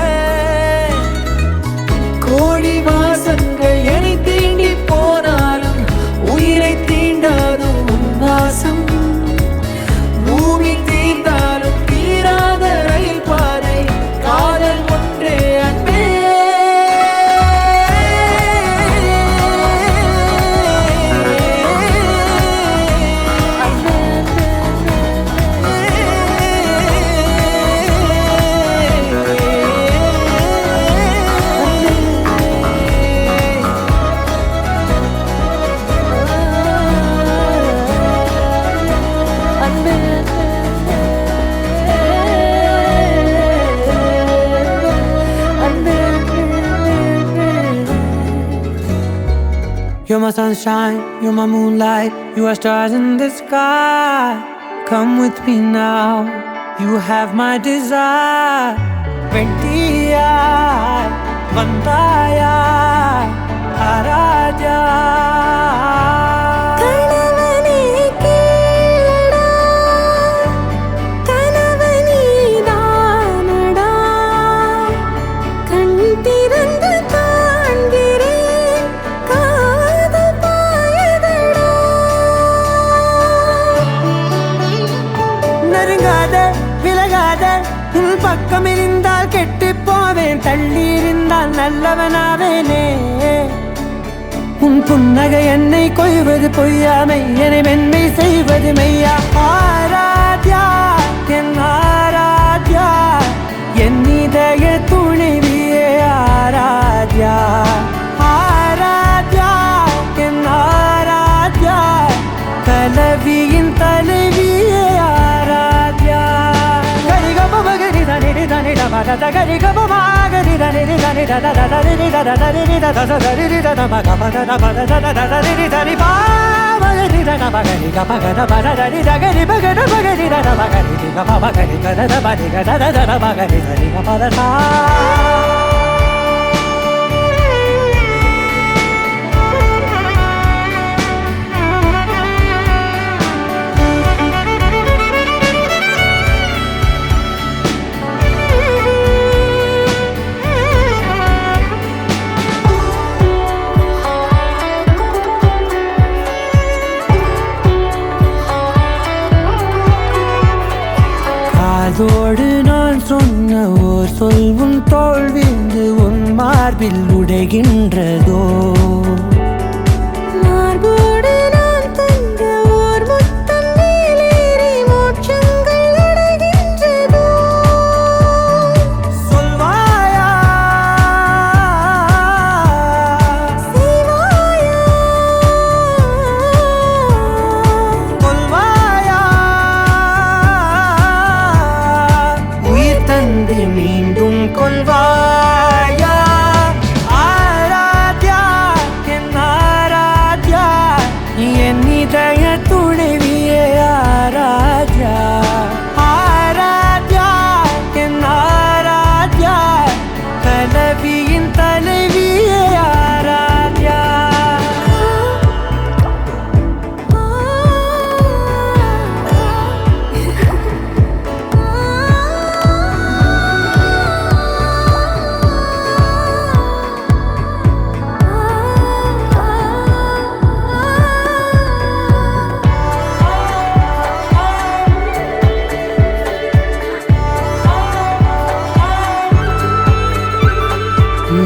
கோடி வாசங்கள் என்னை தீண்டி போனாலும் உயிரை தீண்டாதும் உன் வாசம் பூமி தீர்ந்தாலும் தீராத ரயில் பாதை காதல் ஒன்றே அன்பே. You're my sunshine, you're my moonlight, you are stars in the sky. Come with me now, you have my desire. Ventia, Vandaya, Araja. கணவனே கேளடா கணவனே தானடா கண் திறந்து காண்கிறேன் காதல் பாயதடா நெருங்காத விலகாத உன் பக்கம் இருந்தால் கெட்டு போவேன், தள்ளி இருந்தால் நல்லவனாவேனே. உன் புன்னகை என்னை கொய்வது பொய்யாமை, என்னை மென்மை செய்வது மெய்யா. ஆராத்யா என் ஆராத்யா, என் இதய துணைவியே ஆராத்யா. ஆராத்யா என் ஆராத்யா, கலவியின் தலைவியே ஆராத்யா. கரிகம மகரி தனி தனி தமத கரிகம மகரி தனி தனி தத தரி தத தரி தத தரி தத மக பத பத தத தரி தரி பா மகரி தன மகரி கமக பத தரி தகரி மகர மகரி தன மகரி கம மகரி தத மகரி தத தத மகரி தரி பத தா. அதோடு நான் சொன்ன ஓர் சொல்வும் தோல்விந்து உன் மார்பில் உடைகின்றதோ. மார்போடு நான் தங்க ஓர் முத்தம் மேலேறி மோட்சங்கள் அடைகின்றதோ. சொல்வாயா செய்வாயா கொல்வாயா, உயிர் தந்து மீண்டும் கொல்வாயா. ஆராத்யா என் ஆராத்யா, என் இதய துணைவியே ஆராத்யா. ஆராத்யா என் ஆராத்யா, கலவியின் தலைவியே ஆராத்யா.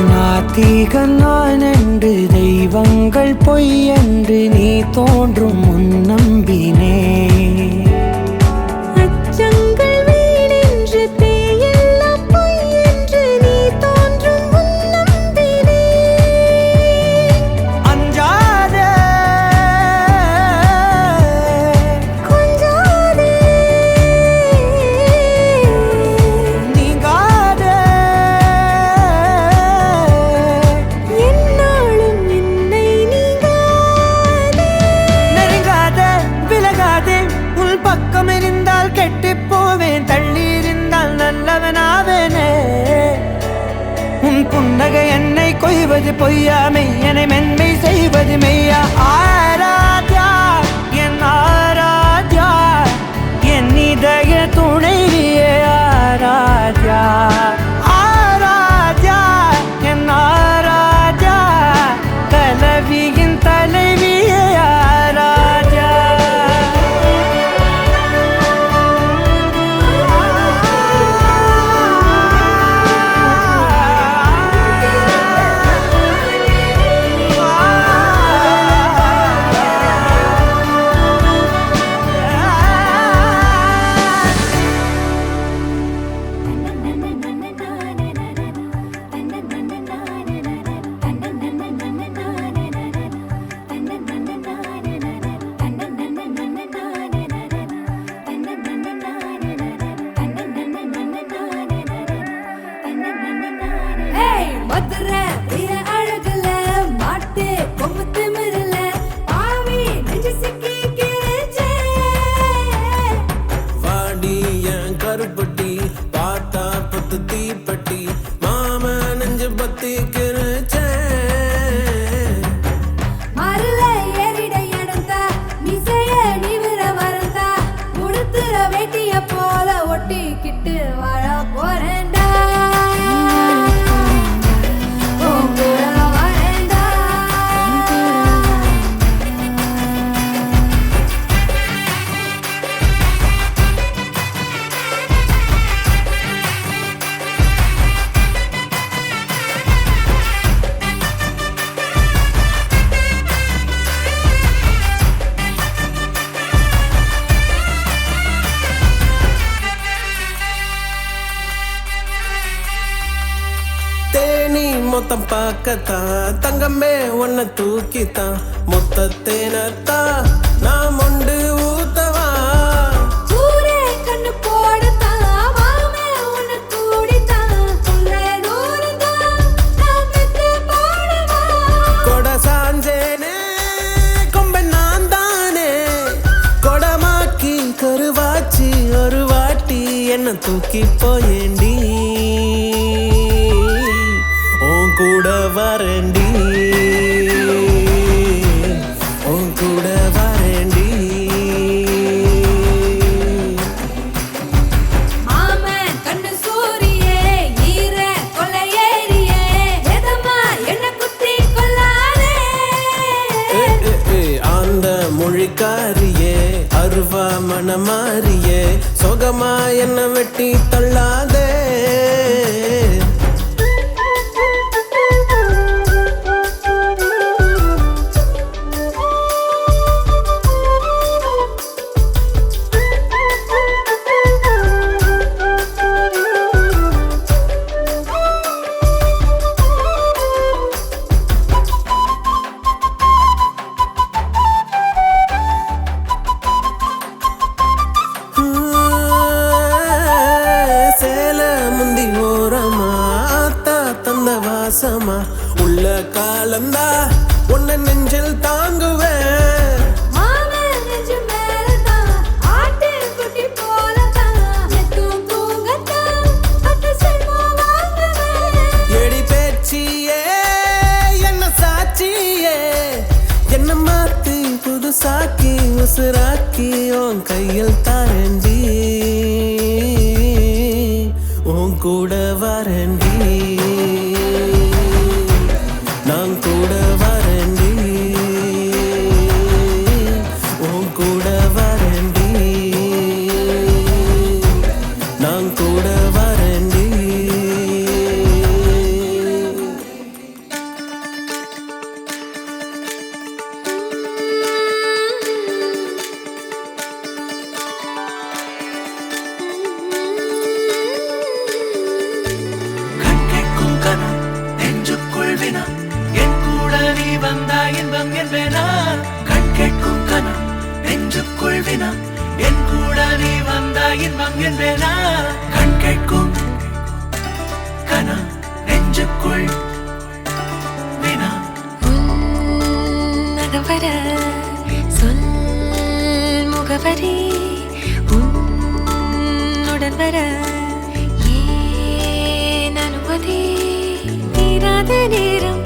நாத்திகன் நான் என்று தெய்வங்கள் பொய் என்று நீ தோன்றும் முன் நம்பினே. அச்சங்கள் வீணென்று பேயெல்லாம் பொய் என்று நீ தோன்றும் முன் நம்பினே. அஞ்சாதே கொஞ்சாதே நீங்காதே, என்னாலும் என்னை நீங்காதே. செய்வது பொய்யா மெய்யனை மென்மை செய்வது மெய்யா ஆராத்யா என் ஆராத்யா என் இதய துணைவியே ஆராத்யா ஆராத்யா என் ஆராத்யா கலவியின் தலைவியே ஆராத்யா ஏய் மதுரை வீர அழகுல மாட்டு கொம்பு திமிரல பாவி நெஞ்சு சிக்கி கிழிச்சே வாடி என் கருப்பட்டி பார்த்தா பத்து தீப்பட்டி மாம நெஞ்சு பத்தி கிருச்சே மருள ஏறிட எடுத்தா மிசைய நிவிர வரந்தா உடுத்துற வேட்டிய போல ஒட்டிக்கிட்டு வாழ போறேன்டா உன் கூட வரேன்டா தேனி மொத்தம் பார்க்கத்தான் தங்கமே உன்னை தூக்கித்தான் மொத்த தேனத்தான் நான் மொண்டு ஊத்தவா ஊரே கண்ணு போடத்தான் மாமே உன்னை கூடித்தான் சொல்ல நூறுதான் நான் பெத்து போடவா கொட சாஞ்சேனே கொம்பை நான் தானே கொடமாக்கி கருவாச்சி ஒரு வாட்டி என்ன தூக்கி போயேண்டி உன் கூட வரேண்டி உன் கூட வரேண்டி மாமன் கண்ணு சூரியே ஈர கொலையேறியே எதமா என்ன குத்தி கொல்லாதே அந்த மொழிக்காரியே அருவா மனமாரியே சொகமா என்ன வெட்டி தள்ளாதே சேல முந்தி ஓரமா ஆத்தா தந்த வாசமா உள்ள காலந்தா உன்னை நெஞ்சில் தாங்குவேன் மாமன் நெஞ்சு மேலதான் ஆட்டு குட்டி போலதான் எத்தும் தூங்கத்தான் பட்டு செல்வா வாங்குவேன் எடி பேச்சியே என்ன சாட்சியே என்ன மாத்தி புதுசாக்கி உசுராக்கி உன் கையில் தாரண்டி உன் கூட வரண்டி நான் கூட வரண்டி உன் கூட வரண்டி நான் கூட வரண்டி கண் கேட்கும் கனா நெஞ்சுக்குள் வினா என் கூட நீ வந்தா இன்பம் என்பேனா கண் கேட்கும் கனா நெஞ்சுக்குள் வினா என் கூட நீ வந்தா இன்பம் என்பேனா கண் கேட்கும் கனா நெஞ்சுக்குள் வினா நகவர சொல் முகவரி உன்னுடன் வர ஏன் அனுமதி தீராத நேரம்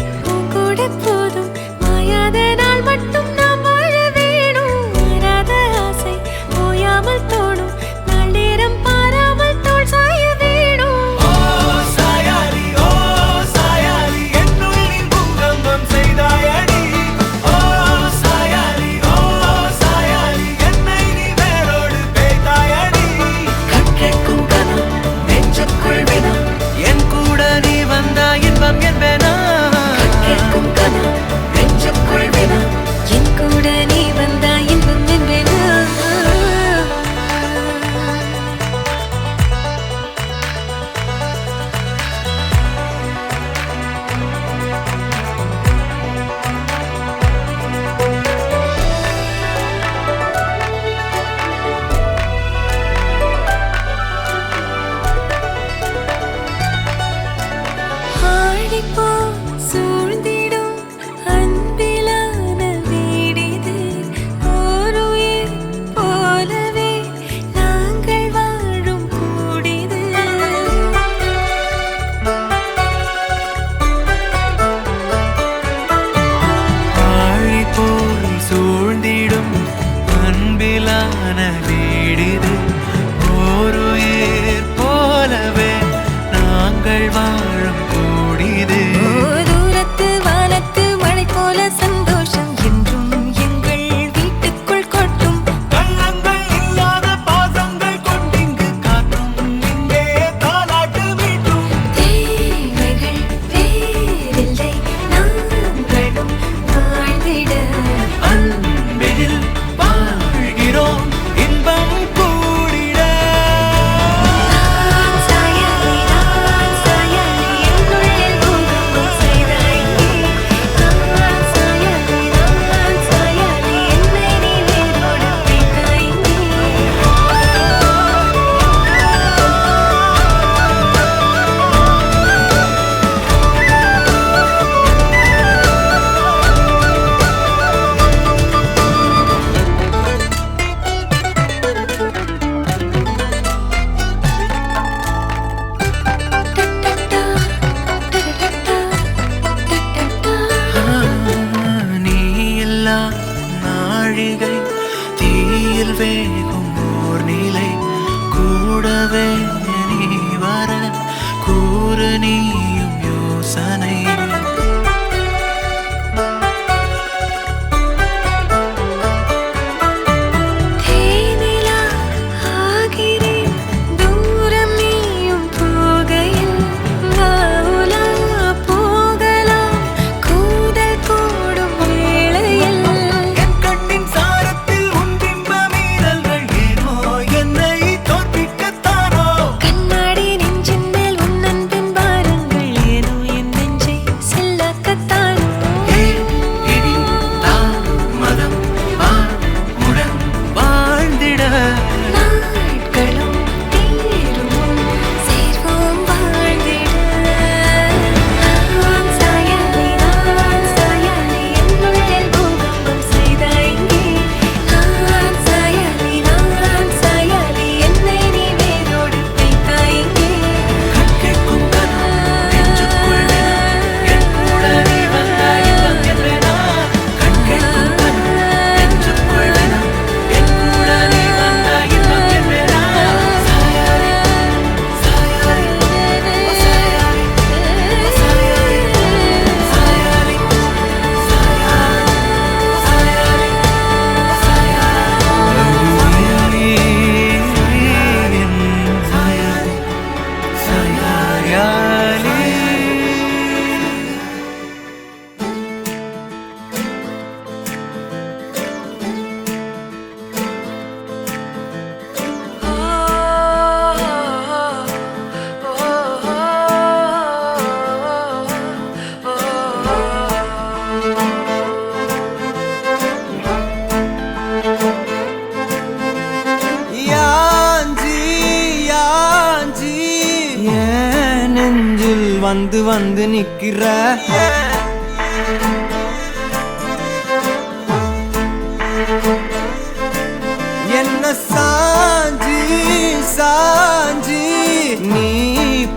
வேகும் ஓர் நிலை கூடவே நீ வர கூறு நீயும் யோசனை வந்து வந்து நிக்கிற என்ன சாஞ்சி சாஞ்சி நீ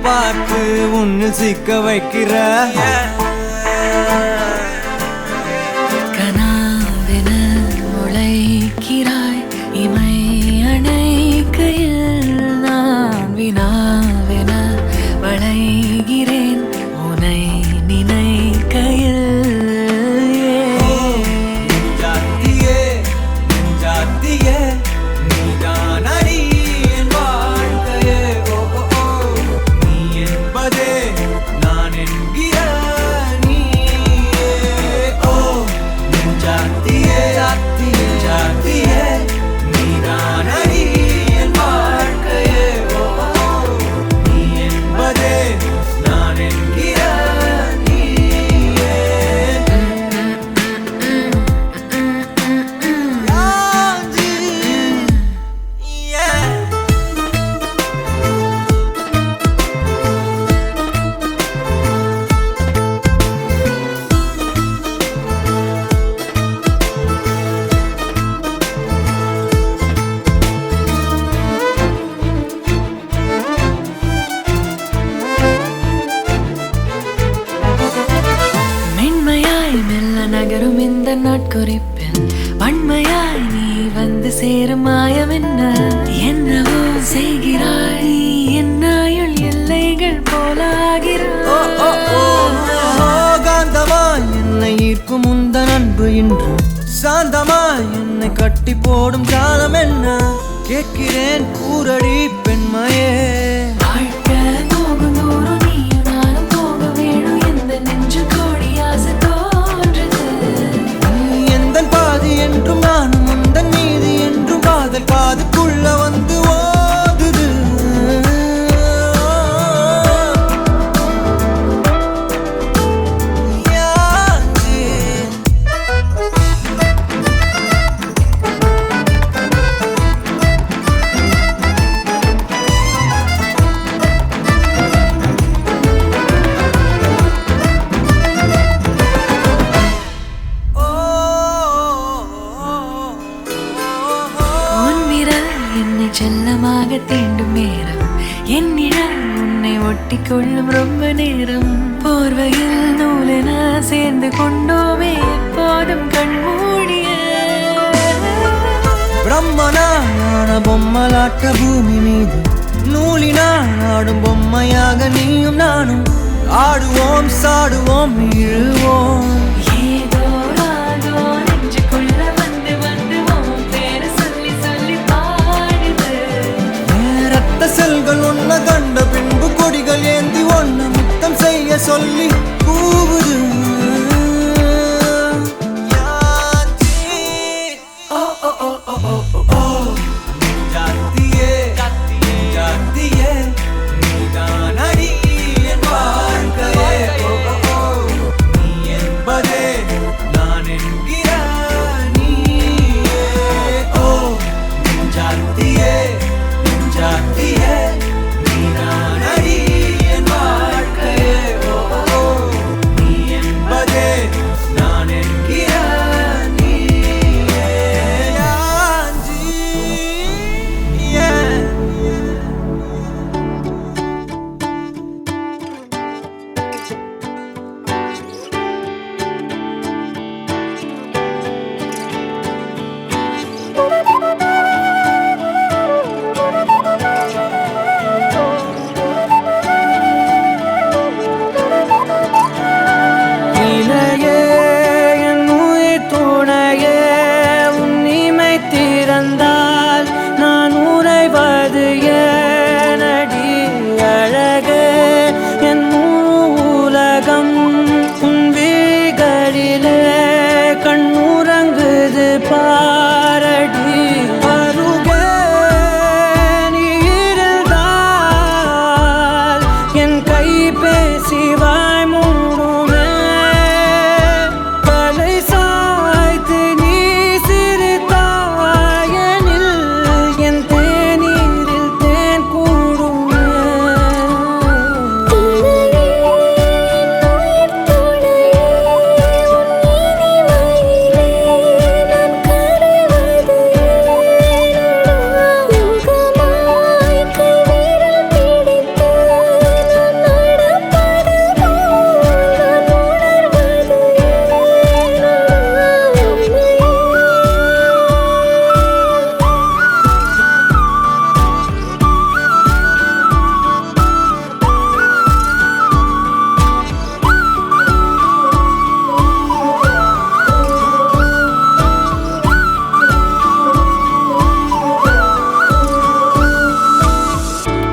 பார்த்து உன்னு சிக்க வைக்கிற கனாவென முளைக்கிறாய் இமை அணைக்கையில் நான் வினாவென வளைகிறேன் உனை நினைக்கையில் நெஞ்சாத்தியே நெஞ்சாத்தியே நீதான் அடி என் வாழ்க்கையே ஓ ஓ ஓ நீ என்பதே நான் என்கிற நீயே ஓ நெஞ்சாத்தியே நெஞ்சாத்தியே நீதான் அடி என் வாழ்க்கையே ஓ ஓ நீ என்பதே நான் என்கிற நீயே யாஞ்சி yeah மென்மையாய் மெல்ல நகரும் இந்த நாட்குறிப்பில் வன்மையாய் நீ வந்து சேரும் மாயம் என்னவோ செய்கிறாய் என்னாயுள் எல்லைகள் போலாகிறாய் காந்தமாய் என்னை ஈர்க்கும் உந்தன் அன்பு இன்று சாந்தமாய் என்னை கட்டி போடும் காலம் என்ன கேட்கிறேன் கூரடி பெண்மையே வாழ்க்கை போகும் தூரம் நீயும் நானும் போக வேணும் எந்த நெஞ்சு கோடி ஆசை தோன்றுது எந்தன் பாதி என்றும் நானும் உந்தன் மீதி என்றும் காதல் காதுக்குள்ள வந்து ஓதுது யாஞ்சி உன் விரல் என்னை செல்லமாக தீண்டும் நேரம் என் நிழல் உன்னை ஒட்டி கொள்ளும் ரொம்ப நேரம் போர்வையில் நூலென சேர்ந்து கொண்டோமே எப்போதும் கண்மூடிய பிரம்மனான பொம்மலாட்ட பூமி மீது நூலினால் ஆடும் பொம்மையாக நீயும் நானும் ஆடுவோம் சாடுவோம் இழுவோம் ஏதோ ராகோ நெஞ்சுக்குள்ள வந்து வந்து உன் பேரை சொல்லி சொல்லி பாடுது. ரத்த செல்கள் ஒன்ன கண்ட பின்பு கொடிகள் ஏந்தி ஒன்ன முத்தம் செய்ய சொல்லி கூவுது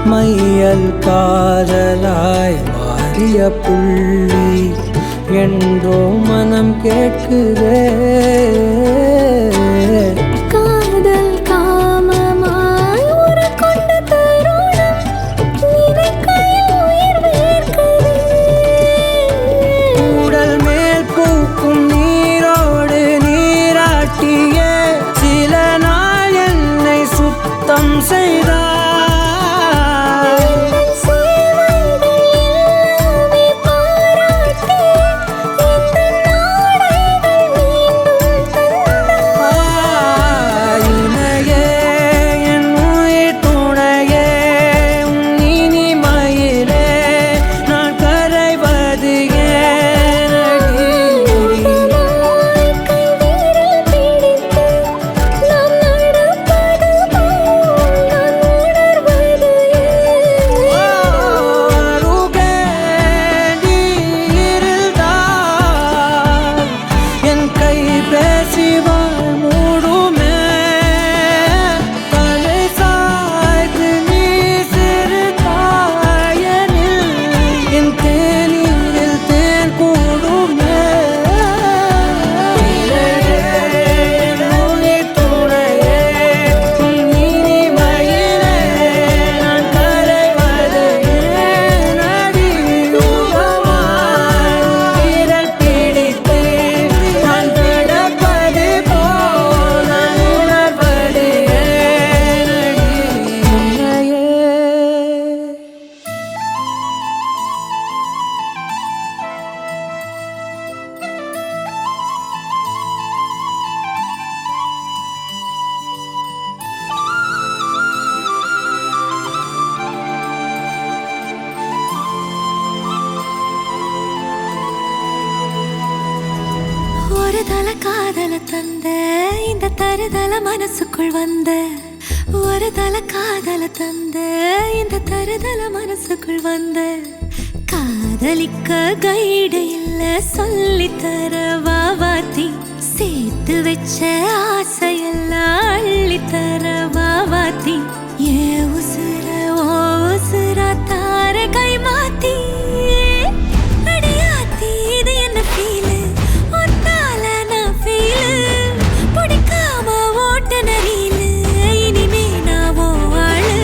மையல் காதலாய் மாறிய புள்ளி என்றோ மனம் கேட்குதே காதல் காமமாய் உருக்கொண்ட தருணம் நினைக்கையில் உயிர் வேர்க்குதே. உடல் மேல் பூக்கும் நீரோடு நீராட்டிய சில நாள் என்னை சுத்தம் செய்தார் சேவைகள் எல்லாமே பாராட்டி இந்த நாடைகள் மீண்டும் ஒரு தல காதல தந்த இந்த தருதல மனசுக்குள் வந்த ஒரு தல காதல தந்த இந்த தருதல மனசுக்குள் வந்த காதலிக்க கைடு இல்ல சொல்லித்தர வாவாத்தி சேர்த்து வச்ச ஆசையெல்லாம் அள்ளித்தர வாவாத்தி ஏ உசுர ஓ உசுரா தார கை மாத்தி அடியாத்தி இது என்ன ஃபீலு ஒன்னால நான் ஃபீலு பிடிக்காம ஓட்ட நரீலு இனிமே நான் ஓ ஆளு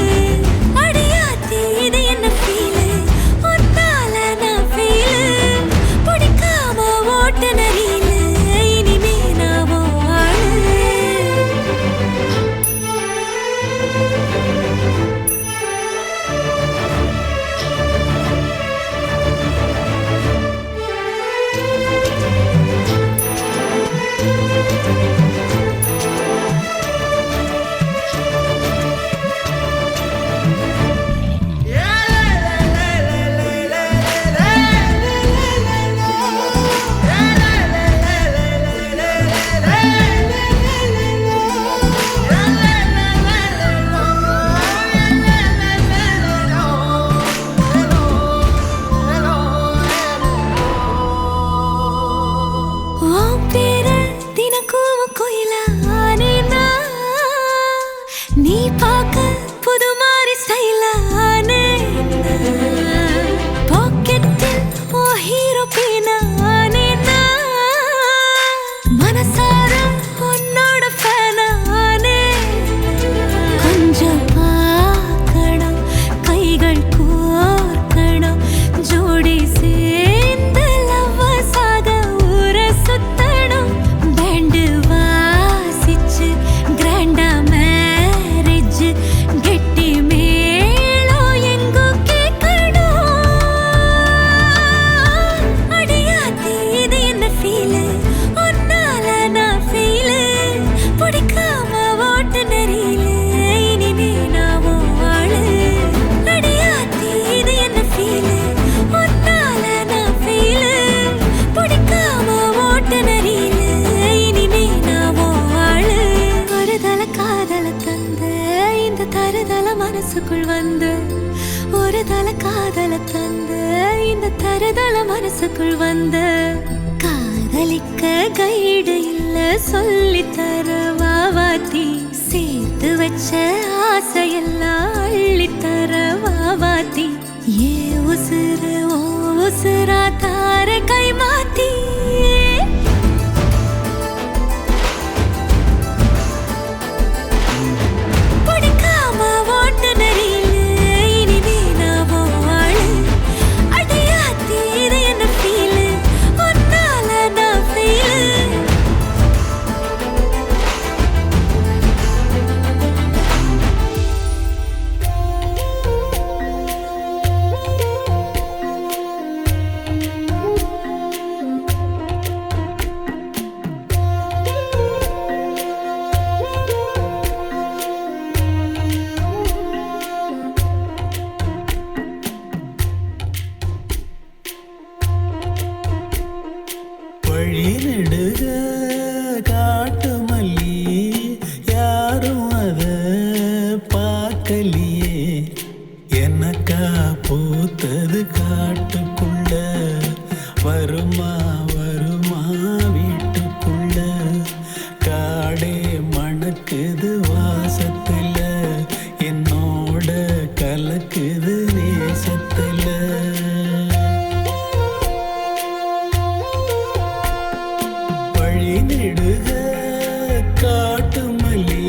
அடியாத்தி இது என்ன ஃபீலு ஒன்னால நான் ஃபீலு பிடிக்காம ஓட்ட நரீலு இனிமே நான் ஓ ஆளு நீ பார்க்க புது மாதிரி ஸ்டைலானே பாக்கெட்டில் ஓ ஹீரோ பீனானே மனசார உன்னோட ஃபேனானே கொஞ்சம் பார்க்கணும் கைகள் கோர்க்கணும் ஜோடி சேர்ந்து லவ்வர்ஸாக ஊர சுத்தணும் பேண்டு வாசிச்சு கிராண்டா கெட்டி மேளம் எங்கோ கேட்கணும் அடியாத்தி இது என்ன ஃபீலு ஒன்னால நான் ஃபீலு பிடிக்காம ஓட்டு நெறியில இனிமே நான் ஆளு அடியாத்தி இது என்ன ஃபீலு ஒன்னால நான் ஃபீலு பிடிக்காம ஓட்டு நெறியில இனிமே நான் ஆளு ஒரு தல காதல தந்த இந்த தருதல மனசுக்குள் வந்து ஒரு தல காதல தந்த இந்த தருதல மனசுக்குள் வந்து காதலிக்க கைடு இல்ல சொல்லித்தர வாவாத்தி சேர்த்து வச்ச ஆசையெல்லாம் அள்ளித்தர வாவாத்தி ஏ உசுறு ஓ உசுரா தார கை மாத்தி வழிநெடுக காட்டு மல்லி யாரும் அத பார்க்கலையே எனக்கா பூத்தது காட்டுக்குள்ள வருமா வருமா வீட்டுக்குள்ள காடே மணக்குது வாசத்துல என்னோட கலக்குது நேசத்துல நெடுக காட்டு மல்லி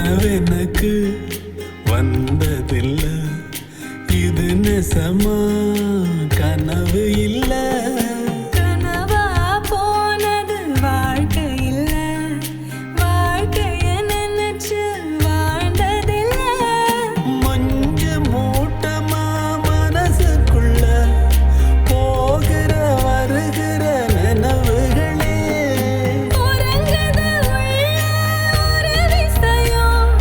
கனவெனக்கு வந்ததில்லை, இது நெசமா கனவு இல்லை. கனவா போனது வாழ்க்கை இல்ல, வாழ்க்கைய நினைச்சு வாழ்ந்ததில்ல. மஞ்ச மூட்டமா மனசுக்குள்ள போகிற வருகிற நினைவுகளே. உறங்குது உள்ள ஒரு விஷயம்,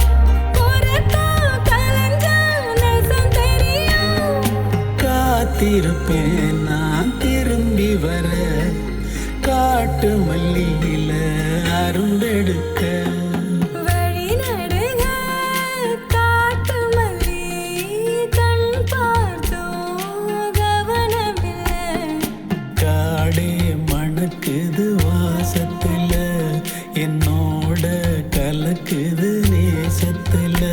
உறக்கம் கலைஞ்சா நெசம் தெரியும். காத்திருப்பேன் நான் திரும்பி வர, காட்டு மல்லியில அரும்பெடுக்க. வழி நடுக காட்டு மல்லி, கண் பார்த்தோம் கவனமில்லை. காடே மணக்குது வாசத்துல, என்னோட கலக்குது நேசத்துல.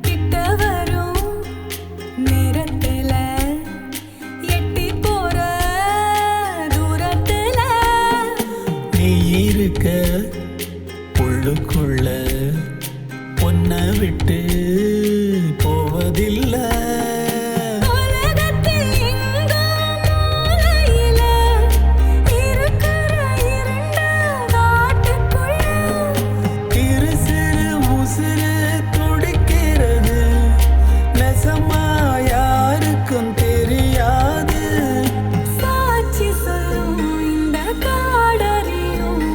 கிட்ட வரும் நேரத்துல, எட்டி போற தூரத்துல. நீ இருக்க உள்ளுக்குள்ள பொன்ன விட்டு போவதில்லை. உலகத்தில் எங்கோ மூலையில இருக்கிற இருண்ட காட்டுக்குள்ள. திரு சிறு உசுறு துடிக்கிறது, நெசமா யாருக்கும் தெரியாது. சாட்சி சொல்லும் இந்த காடறியும்,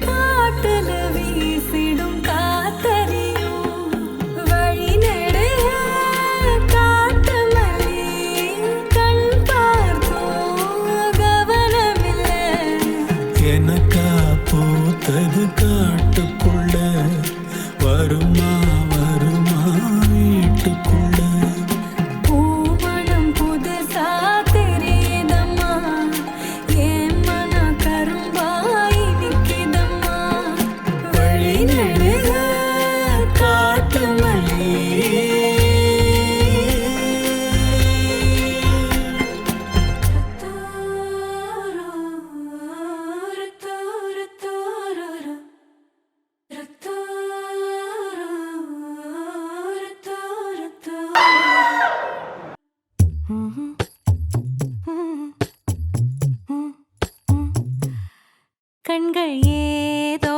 காட்டுல வீசிடும் காத்தறியும். வழி நடுக காட்டு மல்லி, கண் பார்த்தோம் கவனமில்லை. எனக்கா பூத்தது காட்டுக்குள்ள, வருமா வருமா வீட்டுக்குள்ள. பூமணம் புதுசா தெரியுதம்மா, என் மனம் கரும்பாய் நிக்குதம்மா. வழி நடுக காட்டு மல்லி. கண்கள் ஏதோ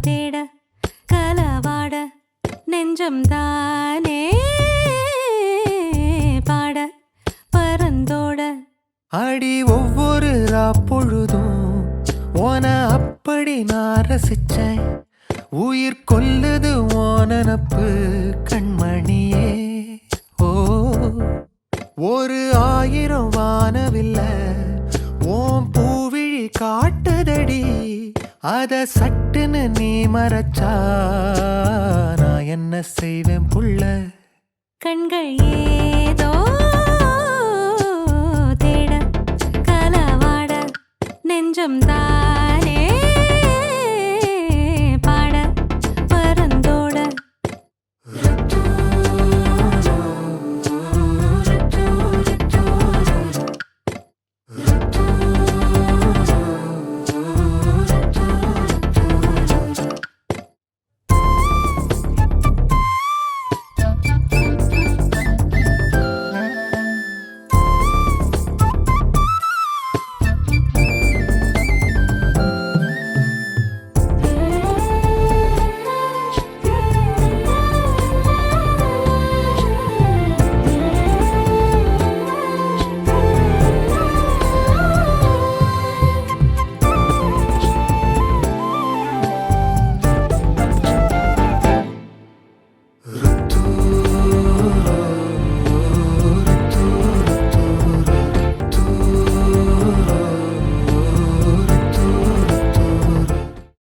தேட கலவாட, நெஞ்சம் தானே பாட பரந்தோட. அடி ஒவ்வொரு பொழுதும் ஓன அப்படி நான் ரசிச்சேன். உயிர் கொல்லுது ஓனனப்பு கண்மணியே. ஓ, ஒரு 1000 வானவில்ல ஓம் பூவிழி காட்டுதடி, அத சட்டுன்னு நீ மறைச்சா நான் என்ன செய்வேன் புள்ள. கண்கள் ஏதோ தேட கலவாட, நெஞ்சம் தானே